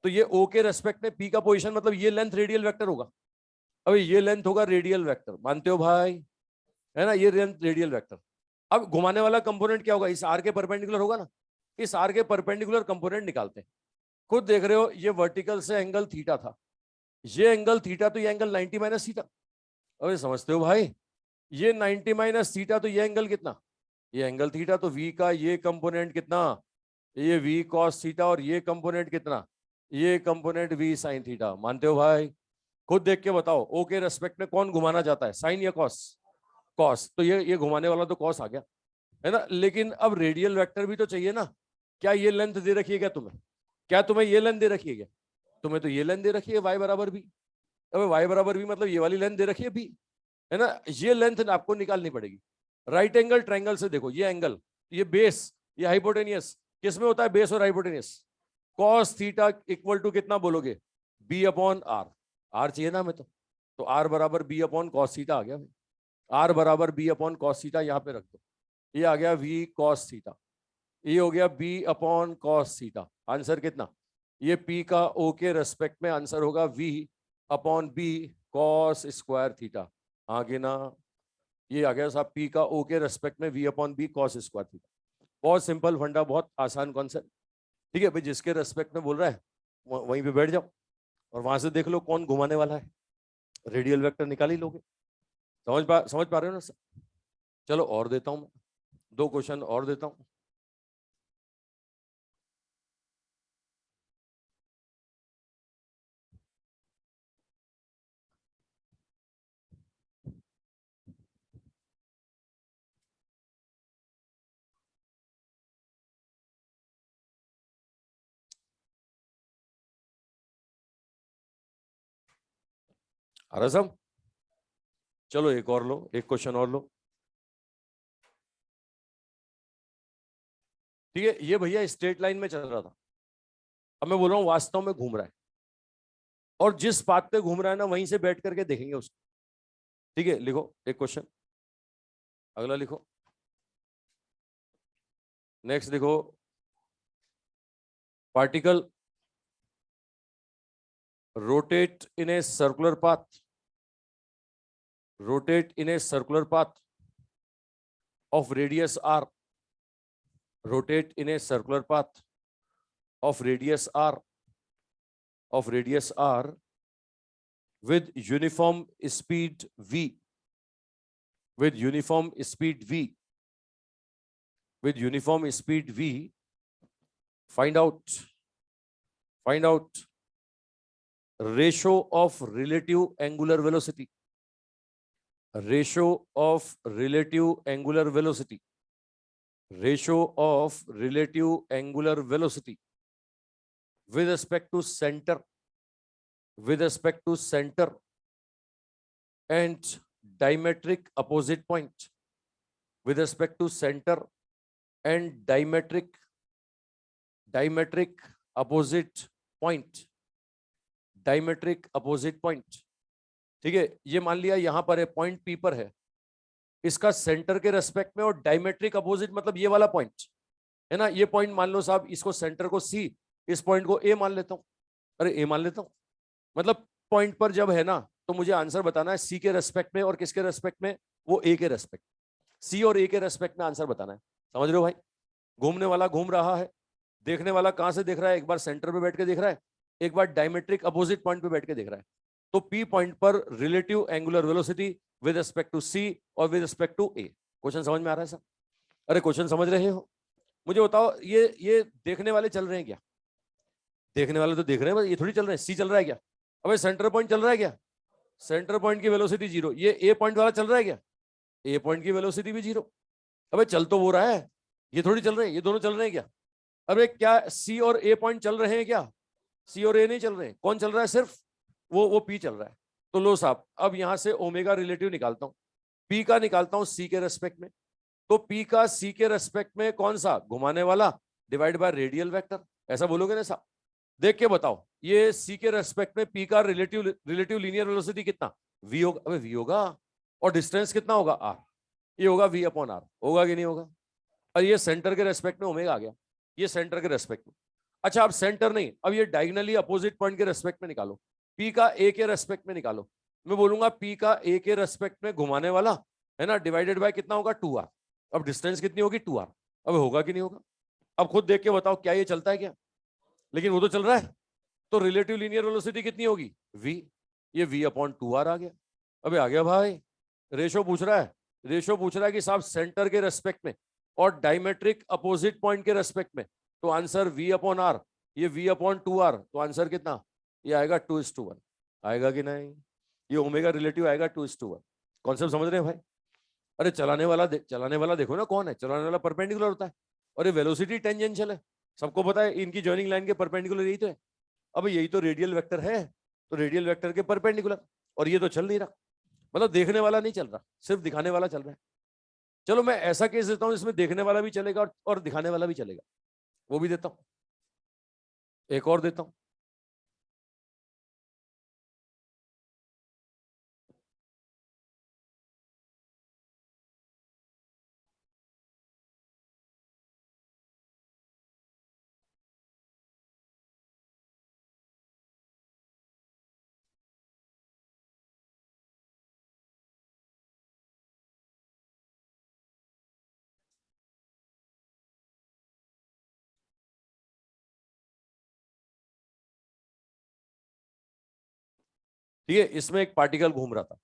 तो ये ओ के रेस्पेक्ट में पी का पोजीशन, मतलब ये लेंथ रेडियल वेक्टर होगा। अब ये लेंथ होगा रेडियल वेक्टर, मानते हो भाई? है ना, ये लेंथ रेडियल वेक्टर। अब घुमाने वाला कंपोनेंट क्या होगा? इस आर के परपेंडिकुलर होगा ना, इस आर के परपेंडिकुलर कंपोनेंट निकालते हैं। खुद देख रहे हो, ये वर्टिकल से एंगल थीटा था, ये एंगल थीटा, तो ये एंगल 90 माइनस थीटा। अरे समझते हो भाई, ये 90 माइनस थीटा, तो ये एंगल कितना? ये एंगल थीटा। तो v का ये कंपोनेंट कितना? ये v cos थीटा, और ये कंपोनेंट कितना? ये कंपोनेंट v sin थीटा। मानते हो भाई? खुद देख के बताओ, o के रेस्पेक्ट में कौन घुमाना चाहता है, साइन या कॉस? कॉस, तो ये घुमाने वाला तो कॉस आ गया, है ना। लेकिन अब रेडियल वेक्टर भी तो चाहिए ना। क्या ये लेंथ दे रखी है क्या तुम्हें? क्या तुम्हें ये लेंथ दे रखी है क्या? तुम्हें तो ये लेंथ दे रखी है y बराबर भी। अबे y बराबर भी मतलब ये वाली लेंथ दे रखी है b, है ना। ये लेंथ आपको निकालनी पड़ेगी। राइट एंगल ट्रायंगल से देखो, ये एंगल, ये बेस, ये हाइपोटेनियस, किस में होता है बेस और hypotenuse? Cos theta equal to कितना बोलोगे? B upon are. आर चाहिए ना हमें तो आर बराबर बी अपॉन कॉस थीटा आ गया भाई। आर बराबर बी अपॉन कॉस थीटा यहाँ पे रख दो, ये आ गया वी कॉस थीटा, ये हो गया B upon cos theta. Answer कितना? ये पी का ओ के रेस्पेक्ट में आंसर होगा V upon B cos square theta. आगे ना, ये आ गया साहब पी का ओ के रेस्पेक्ट में V upon B cos square theta. बहुत सिंपल फंडा, बहुत आसान कॉन्सेप्ट। ठीक है भाई, जिसके रेस्पेक्ट में बोल रहा है वहीं पे बैठ जाओ, और वहां से देख लो कौन घुमाने वाला है, रेडियल वेक्टर निकाल ही लोगे। समझ पा रहे हो ना सर? चलो और देता हूं मैं, 2 क्वेश्चन और देता हूं। आ रहा सब? चलो एक और लो, एक क्वेश्चन और लो। ठीक है, ये भैया स्ट्रेट लाइन में चल रहा था, अब मैं बोल रहा हूं वास्तव में घूम रहा है, और जिस बात पे घूम रहा है ना वहीं से बैठ करके देखेंगे उसको। ठीक है, लिखो एक क्वेश्चन, अगला लिखो, नेक्स्ट लिखो। Particle rotate in a circular path, rotate in a circular path of radius r, rotate in a circular path of radius r, of radius r with uniform speed v, with uniform speed v, with uniform speed v. Find out ratio of relative angular velocity, ratio of relative angular velocity, ratio of relative angular velocity with respect to center, with respect to center and diametric opposite point, with respect to center and diametric opposite point, diametric opposite point. ठीक है, ये मान लिया यहां पर है, point P पर है, इसका सेंटर के रेस्पेक्ट में, और डायमेट्रिक अपोजिट मतलब ये वाला पॉइंट है ना, ये पॉइंट मान लो साहब, इसको सेंटर को सी, इस पॉइंट को ए मान लेता हूं, अरे ए मान लेता हूं, मतलब पॉइंट पर जब है ना तो मुझे आंसर बताना है सी के रेस्पेक्ट में और किसके रेस्पेक्ट में, वो ए के रेस्पेक्ट, सी और ए के रेस्पेक्ट में आंसर बताना है। समझ रहे हो भाई? घूमने वाला घूम रहा है, देखने वाला कहां से देख रहा है, एक बार सेंटर पे बैठ के देख रहा है, एक बार डायमेट्रिक अपोजिट पॉइंट पे बैठ के देख रहा है। तो पी पॉइंट पर relative angular velocity with respect to C और with respect to A. Question समझ में आ रहा है सर? अरे क्वेश्चन समझ रहे हो? मुझे बताओ, ये देखने वाले चल रहे हैं क्या? देखने वाले तो देख रहे हैं, ये थोड़ी चल रहे हैं। सी चल रहा है क्या? अबे सेंटर पॉइंट चल रहा है क्या? सेंटर पॉइंट की वेलोसिटी जीरो। ये ए पॉइंट वाला चल रहा है क्या? ए पॉइंट की वेलोसिटी भी जीरो। अबे चल तो वो रहा है, ये थोड़ी चल रहे हैं, ये दोनों चल रहे हैं क्या? अरे क्या सी और ए पॉइंट चल रहे हैं क्या? सी और ए नहीं चल रहे हैं, कौन चल रहा है? सिर्फ वो पी चल रहा है। तो लो साहब, अब यहां से ओमेगा रिलेटिव निकालता हूं, पी का निकालता हूं सी के रेस्पेक्ट में। तो पी का सी के रेस्पेक्ट में कौन सा? घुमाने वाला डिवाइड बाय रेडियल वेक्टर, ऐसा बोलोगे ना साहब? देख के बताओ, ये सी के रेस्पेक्ट में पी का रिलेटिव लीनियर वेलोसिटी कितना? वी होगा। अबे वी होगा, और डिस्टेंस कितना होगा? आर। ये होगा वी अपॉन आर, होगा कि नहीं होगा? और ये सेंटर के रेस्पेक्ट में ओमेगा आ गया, ये सेंटर के रेस्पेक्ट में। अच्छा, अब सेंटर नहीं, अब ये डायगोनली अपोजिट पॉइंट के रेस्पेक्ट में निकालो, पी का ए के रेस्पेक्ट में निकालो। मैं बोलूंगा पी का ए के रेस्पेक्ट में घुमाने वाला है ना, डिवाइडेड बाय कितना होगा? 2r। अब डिस्टेंस कितनी होगी? 2r। अब होगा कि नहीं होगा? अब खुद देख के बताओ, क्या ये चलता है क्या? लेकिन वो तो चल रहा है, तो रिलेटिव लीनियर वेलोसिटी कितनी होगी? v। ये v अपॉन 2r आ गया। अबे आ गया भाई। रेशो पूछ रहा है, रेशो पूछ रहा है कि साहब सेंटर के रेस्पेक्ट में और डायमेट्रिक अपोजिट पॉइंट के रेस्पेक्ट में, तो आंसर v अपॉन r, ये v अपॉन 2r, तो आंसर कितना? ये आएगा 2:1। आएगा कि नहीं? ये ओमेगा रिलेटिव आएगा 2:1। कॉन्सेप्ट समझ रहे हैं भाई? अरे चलाने वाला देखो ना कौन है, चलाने वाला परपेंडिकुलर होता है, और ये वेलोसिटी टेंजेंशियल है, सबको पता है, इनकी जॉइनिंग लाइन के परपेंडिकुलर यही तो है। अब यही तो रेडियल वेक्टर है, तो रेडियल वेक्टर के परपेंडिकुलर, और ये तो चल नहीं रहा, मतलब देखने वाला नहीं चल रहा, सिर्फ दिखाने वाला चल रहा है। चलो मैं ऐसा केस देता हूं जिसमें देखने वाला भी चलेगा और दिखाने वाला भी चलेगा, वो भी देता हूं, एक और देता हूं। ठीक है, इसमें एक पार्टिकल घूम रहा था,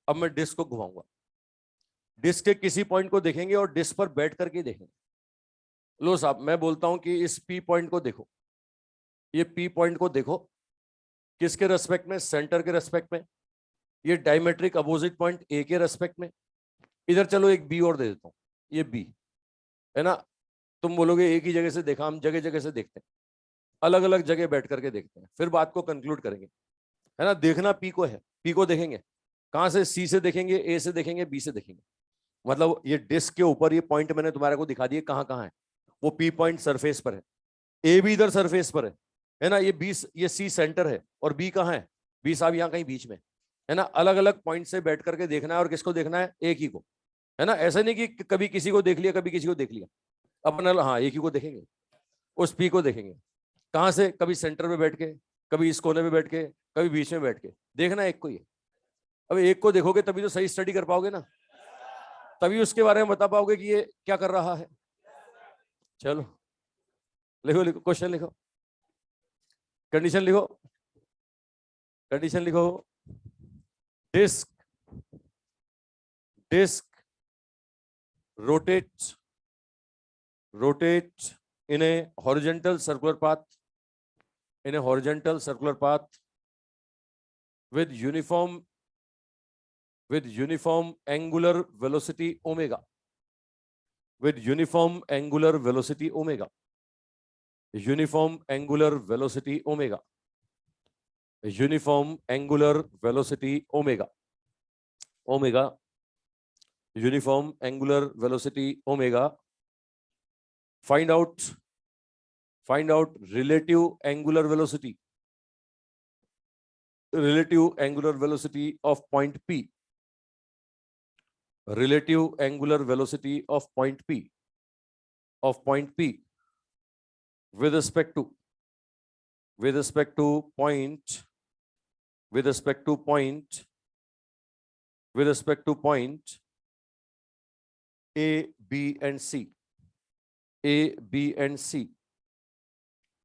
अब मैं डिस्क को घुमाऊंगा, डिस्क के किसी पॉइंट को देखेंगे और डिस्क पर बैठ करके देखेंगे। लो साहब, मैं बोलता हूं कि इस पी पॉइंट को देखो, ये पी पॉइंट को देखो, किसके रेस्पेक्ट में? सेंटर के रेस्पेक्ट में। ये डायमेट्रिक अपोजिट पॉइंट ए के रेस्पेक्ट में। इधर चलो एक बी और दे देता हूं, ये बी है ना। तुम बोलोगे एक ही जगह से देखा, हम जगह जगह से देखते हैं, अलग अलग जगह बैठ करके देखते हैं, फिर बात को कंक्लूड करेंगे, है ना। देखना पी को है, पी को देखेंगे कहां से, सी से देखेंगे, ए से देखेंगे, बी से देखेंगे। मतलब ये डिस्क के ऊपर ये पॉइंट मैंने तुम्हारे को दिखा दिए कहां कहां है। वो पी पॉइंट सरफेस पर है, ए भी इधर सरफेस पर है ना। ये बी, ये सी सेंटर है और बी कहां है, बी साहब यहाँ कहीं बीच में है ना। अलग अलग पॉइंट से बैठ करके देखना है, और किसको देखना है, एक ही को, है ना। ऐसा नहीं कि कभी किसी को देख लिया कभी किसी को देख लिया, अपना हाँ एक ही को देखेंगे, उस पी को देखेंगे। कहां से, कभी सेंटर में बैठ के, कभी इस कोने में बैठ के, कभी बीच में बैठ के, देखना एक को ही है। अब एक को देखोगे तभी तो सही स्टडी कर पाओगे ना, तभी उसके बारे में बता पाओगे कि ये क्या कर रहा है। चलो लिखो लिखो, क्वेश्चन लिखो, कंडीशन लिखो, कंडीशन लिखो। Disc, disc rotates, rotates in a horizontal circular path, in a horizontal circular path with uniform angular velocity omega, with uniform angular velocity omega, uniform angular velocity omega, uniform angular velocity omega, omega, uniform angular velocity omega. Find out relative angular velocity, relative angular velocity of point P, relative angular velocity of point P, of point P with respect to point, with respect to point, with respect to point A, B and C, A, B and C,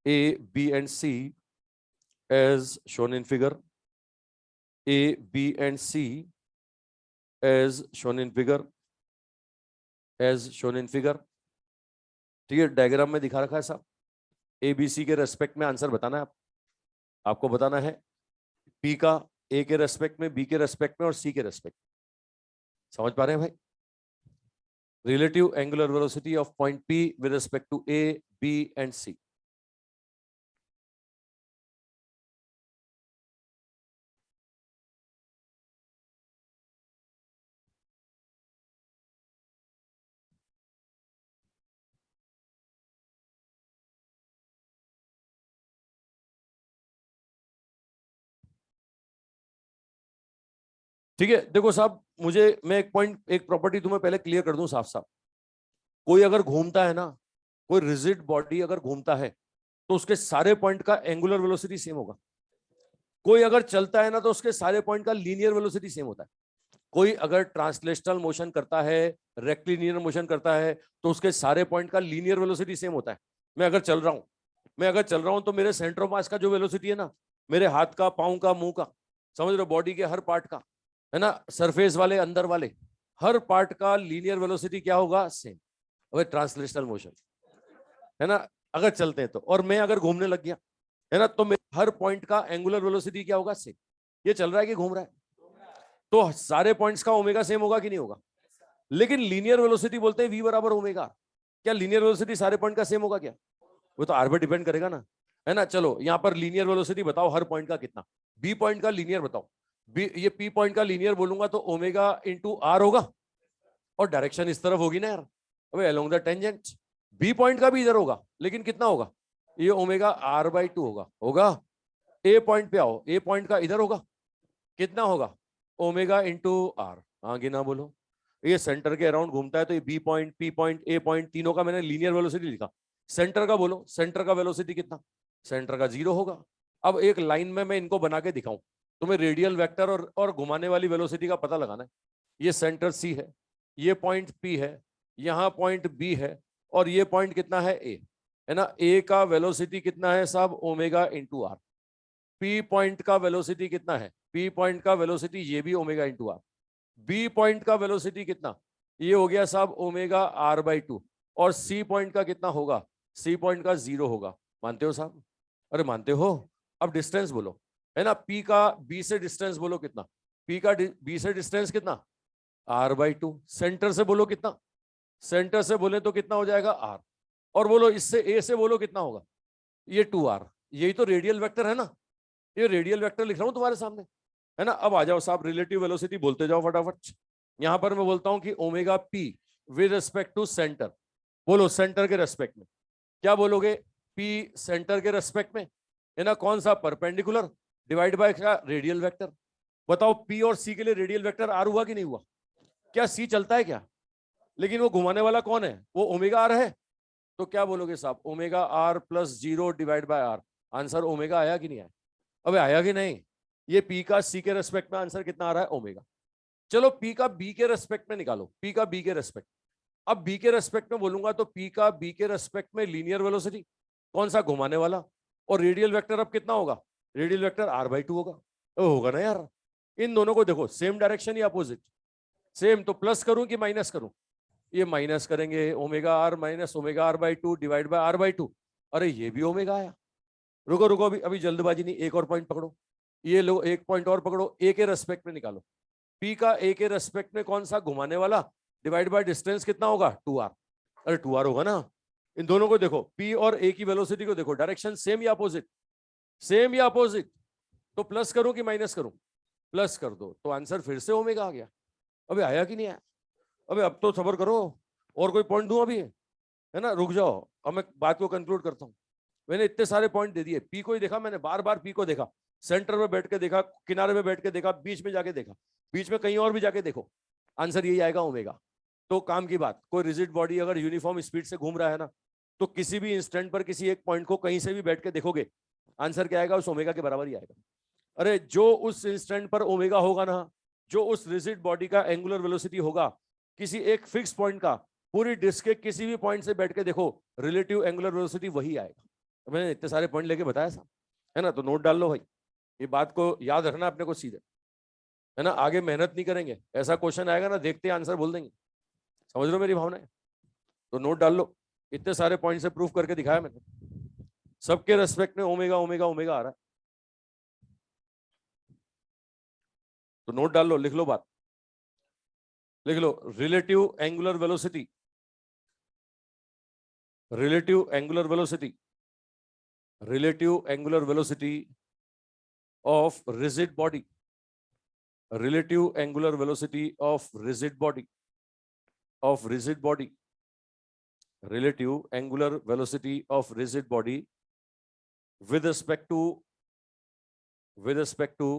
A, B and C as shown in figure, A, B and C as shown in figure, as shown in figure। ठीक है, diagram में दिखा रखा है साहब। A B C के respect में answer बताना है आपको बताना है पी का ए के रेस्पेक्ट में, बी के रेस्पेक्ट में और सी के रेस्पेक्ट। समझ पा रहे हैं भाई? Relative angular velocity of point P with respect to A, B and C. ठीक है, देखो साहब, मैं एक प्रॉपर्टी तुम्हें पहले क्लियर कर दूं साफ साफ। कोई अगर घूमता है ना, कोई रिजिड बॉडी अगर घूमता है तो उसके सारे पॉइंट का एंगुलर वेलोसिटी सेम होगा। कोई अगर चलता है ना तो उसके सारे पॉइंट का लीनियर वेलोसिटी सेम होता है। कोई अगर ट्रांसलेशनल मोशन करता है, रेक्टिलिनियर मोशन करता है, तो उसके सारे पॉइंट का लीनियर वेलोसिटी सेम होता है। मैं अगर चल रहा हूं तो मेरे सेंटर ऑफ मास का जो वेलोसिटी है ना, मेरे हाथ का, पांव का, मुंह का, समझ रहे हो, बॉडी के हर पार्ट का, है ना, सरफेस वाले, अंदर वाले, हर पार्ट का लीनियर वेलोसिटी क्या होगा, सेम। अगर ट्रांसलेशनल मोशन है ना, अगर चलते हैं तो, और मैं अगर घूमने लग गया है ना, तो मेरे हर पॉइंट का एंगुलर वेलोसिटी क्या होगा, सेम। ये चल रहा है कि घूम रहा है, तो सारे पॉइंट्स का ओमेगा सेम होगा कि नहीं होगा। लेकिन लीनियर वेलोसिटी बोलते हैं v बराबर ओमेगा। क्या लीनियर वेलोसिटी सारे पॉइंट का सेम होगा क्या? वो तो आर पर डिपेंड करेगा ना, है ना। चलो यहाँ पर लीनियर वेलोसिटी बताओ हर पॉइंट का कितना, बी पॉइंट का लीनियर बताओ। बी, ये पी पॉइंट का लीनियर बोलूंगा तो ओमेगा इंटू आर होगा, और डायरेक्शन इस तरफ होगी ना यार, अबे along the tangent. B point का भी इधर होगा, लेकिन कितना होगा, ये ओमेगा आर बाई 2 होगा। ए पॉइंट पे आओ, ए पॉइंट का इधर होगा, कितना होगा, ओमेगा इंटू आर। आगे ना बोलो, ये सेंटर के अराउंड घूमता है तो ये बी पॉइंट, पी पॉइंट, ए पॉइंट, तीनों का मैंने लीनियर वेलोसिटी लिखा। सेंटर का बोलो, सेंटर का वेलोसिटी कितना, सेंटर का 0 होगा। अब एक लाइन में मैं इनको बना के दिखाऊं, तुम्हें रेडियल वेक्टर और घुमाने वाली वेलोसिटी का पता लगाना है। ये सेंटर सी है, ये पॉइंट पी है, यहाँ पॉइंट बी है, और ये पॉइंट कितना है, ए, है ना। ए का वेलोसिटी कितना है साहब, omega into R. P point का वेलोसिटी कितना है, पी पॉइंट का वेलोसिटी ये भी omega into R. B point का वेलोसिटी कितना, ये हो गया साहब ओमेगा आर बाई 2। और सी पॉइंट का कितना होगा, सी पॉइंट का 0 होगा। मानते हो साहब? अरे मानते हो? अब डिस्टेंस बोलो, है ना, पी का बी से डिस्टेंस बोलो कितना, पी का बी से डिस्टेंस कितना, आर बाई 2। सेंटर से बोलो कितना, सेंटर से बोले तो कितना हो जाएगा, आर। और बोलो इससे ए से बोलो कितना होगा, ये 2r। यही तो रेडियल वेक्टर है ना, ये रेडियल वेक्टर लिख रहा हूं तुम्हारे सामने। है ना। अब आ जाओ साहब, रिलेटिव वेलोसिटी बोलते जाओ फटाफट। यहां पर मैं बोलता हूं कि omega P with respect to centre, बोलो सेंटर के रेस्पेक्ट में क्या बोलोगे, पी सेंटर के रेस्पेक्ट में, है ना, कौन सा, परपेंडिकुलर डिवाइड बाय क्या, रेडियल वेक्टर। बताओ पी और सी के लिए रेडियल वेक्टर आर हुआ कि नहीं हुआ, क्या सी चलता है क्या, लेकिन वो घुमाने वाला कौन है, वो ओमेगा आर है। तो क्या बोलोगे साहब, omega R plus 0 divide by R. Answer omega आया कि नहीं आया, अबे आया कि नहीं। ये पी का सी के रेस्पेक्ट में आंसर कितना आ रहा है, ओमेगा। चलो पी का बी के रेस्पेक्ट में निकालो, पी का बी के रेस्पेक्ट। अब बी के रेस्पेक्ट में बोलूंगा तो पी का बी के रेस्पेक्ट में लीनियर वेलोसिटी, कौन सा, घुमाने वाला। और रेडियल वेक्टर अब कितना होगा, रेडियल वेक्टर आर बाई 2 होगा। होगा ना यार। इन दोनों को देखो, सेम डायरेक्शन या अपोजिट, सेम। तो प्लस करूं कि माइनस करूं, ये माइनस करेंगे, omega R minus omega R by 2 divide by R by 2। अरे ये भी ओमेगा आया। रुको रुको, अभी अभी जल्दबाजी नहीं, एक और पॉइंट पकड़ो, ये लो एक पॉइंट और पकड़ो, ए के रेस्पेक्ट में निकालो। पी का ए के रेस्पेक्ट में कौन सा, घुमाने वाला, डिवाइड बाय डिस्टेंस कितना होगा, 2r। अरे 2r होगा ना। इन दोनों को देखो, पी और ए की वेलोसिटी को देखो, डायरेक्शन सेम या अपोजिट, सेम या अपोजिट। तो प्लस करूं कि माइनस करूं, प्लस कर दो, तो आंसर फिर से ओमेगा आ गया। अबे आया कि नहीं आया, अबे अब तो सबर करो, और कोई पॉइंट दूं अभी, है ना, रुक जाओ, अब मैं बात को कंक्लूड करता हूं। मैंने इतने सारे पॉइंट दे दिए, पी को ही देखा मैंने, बार बार पी को देखा, सेंटर में बैठ के देखा, किनारे में बैठ के देखा, बीच में जाके देखा, बीच में कहीं और भी जाके देखो, आंसर यही आएगा, ओमेगा। तो काम की बात, कोई रिजिड बॉडी अगर यूनिफॉर्म स्पीड से घूम रहा है ना, तो किसी भी इंस्टेंट पर किसी एक पॉइंट को कहीं से भी बैठ के देखोगे, आंसर क्या आएगा, उस ओमेगा के बराबर ही आएगा। अरे जो उस इंस्टेंट पर ओमेगा होगा ना, जो उस रिजिड बॉडी का एंगुलर वेलोसिटी होगा, किसी एक फिक्स पॉइंट का, पूरी डिस्क के किसी भी पॉइंट से बैठ के देखो, रिलेटिव एंगुलर वेलोसिटी वही आएगा। मैंने इतने सारे पॉइंट लेके बताया साहब, है ना, तो नोट डाल लो भाई, ये बात को याद रखना अपने को सीधे, है ना, आगे मेहनत नहीं करेंगे, ऐसा क्वेश्चन आएगा ना, देखते आंसर बोल देंगे। समझ लो मेरी भावना है, तो नोट डाल लो। इतने सारे पॉइंट से प्रूफ करके दिखाया मैंने, सबके रेस्पेक्ट में ओमेगा ओमेगा ओमेगा आ रहा है। तो नोट डाल लो, लिख लो बात, लिख लो, relative angular velocity, relative angular velocity, relative angular velocity of rigid body, relative angular velocity of rigid body, of rigid body, relative angular velocity of rigid body with respect to, with respect to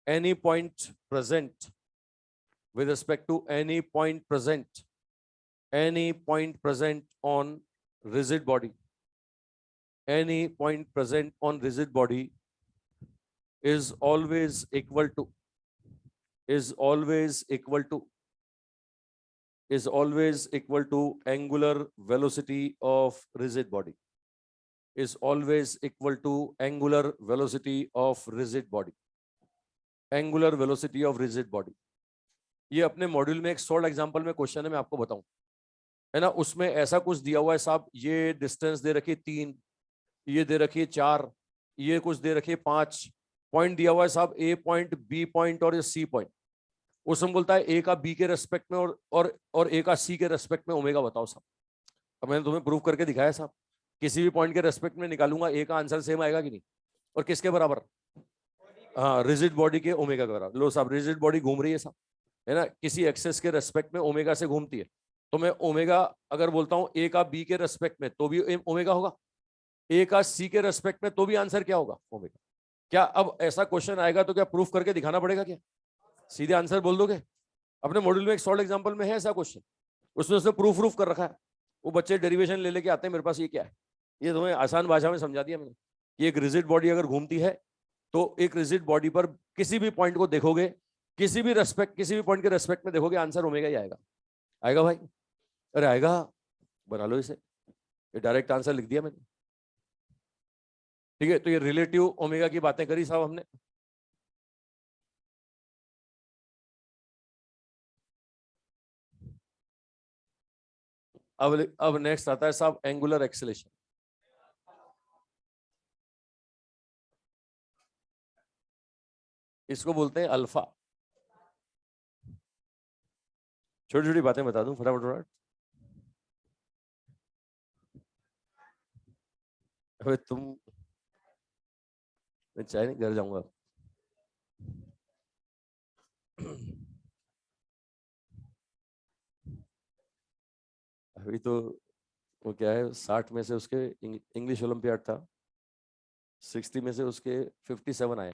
any point present, with respect to any point present, any point present on rigid body, any point present on rigid body is always equal to, is always equal to, is always equal to angular velocity of rigid body, is always equal to angular velocity of rigid body, angular velocity of rigid body। ये अपने module में एक short example में question है, मैं आपको बताऊं, है ना, उसमें ऐसा कुछ दिया हुआ है साहब, ये डिस्टेंस दे रखी है 3, ये दे रखी है 4, ये कुछ दे रखी है 5, पॉइंट दिया हुआ है साहब, ए पॉइंट, बी पॉइंट और ये सी पॉइंट। उसमें बोलता है ए का बी के रेस्पेक्ट में और ए का सी के रेस्पेक्ट में ओमेगा बताओ साहब। अब मैंने तुम्हें प्रूव करके दिखाया साहब, किसी भी पॉइंट के रेस्पेक्ट में निकालूंगा, ए का आंसर सेम आएगा कि नहीं, और किसके बराबर, हाँ, रिजिड बॉडी के ओमेगा के बराबर। लो साहब, रिजिड बॉडी घूम रही है साहब, है ना, किसी एक्सेस के रेस्पेक्ट में ओमेगा से घूमती है, तो मैं ओमेगा अगर बोलता हूं ए का बी के रेस्पेक्ट में तो भी ओमेगा होगा, ए का सी के रेस्पेक्ट में तो भी आंसर क्या होगा, ओमेगा। क्या अब ऐसा क्वेश्चन आएगा तो क्या प्रूफ करके दिखाना पड़ेगा क्या, सीधे आंसर बोल दोगे। अपने मॉड्यूल में एक सॉल्व एग्जांपल में है ऐसा क्वेश्चन, उसमें उसने प्रूफ प्रूफ कर रखा है, वो बच्चे डेरिवेशन ले लेके आते हैं मेरे पास, ये क्या है, ये तुम्हें आसान भाषा में समझा दिया मैंने कि एक रिजिड बॉडी अगर घूमती है, तो एक रिजिड बॉडी पर किसी भी पॉइंट को देखोगे, किसी भी रेस्पेक्ट, किसी भी पॉइंट के रेस्पेक्ट में देखोगे, आंसर ओमेगा ही आएगा। आएगा भाई, अरे आएगा, बना लो इसे, ये डायरेक्ट आंसर लिख दिया मैंने। ठीक है, तो ये रिलेटिव ओमेगा की बातें करी साहब हमने। अब नेक्स्ट आता है साहब एंगुलर एक्सेलेरेशन। इसको बोलते हैं अल्फा। छोटी छोटी बातें बता दूं फटाफट फटाफट। अबे तुम, मैं चाय नहीं, घर जाऊंगा। अभी तो वो क्या है, 60 में से उसके इंग्लिश ओलंपियाड था, 60 में से उसके 57 आए।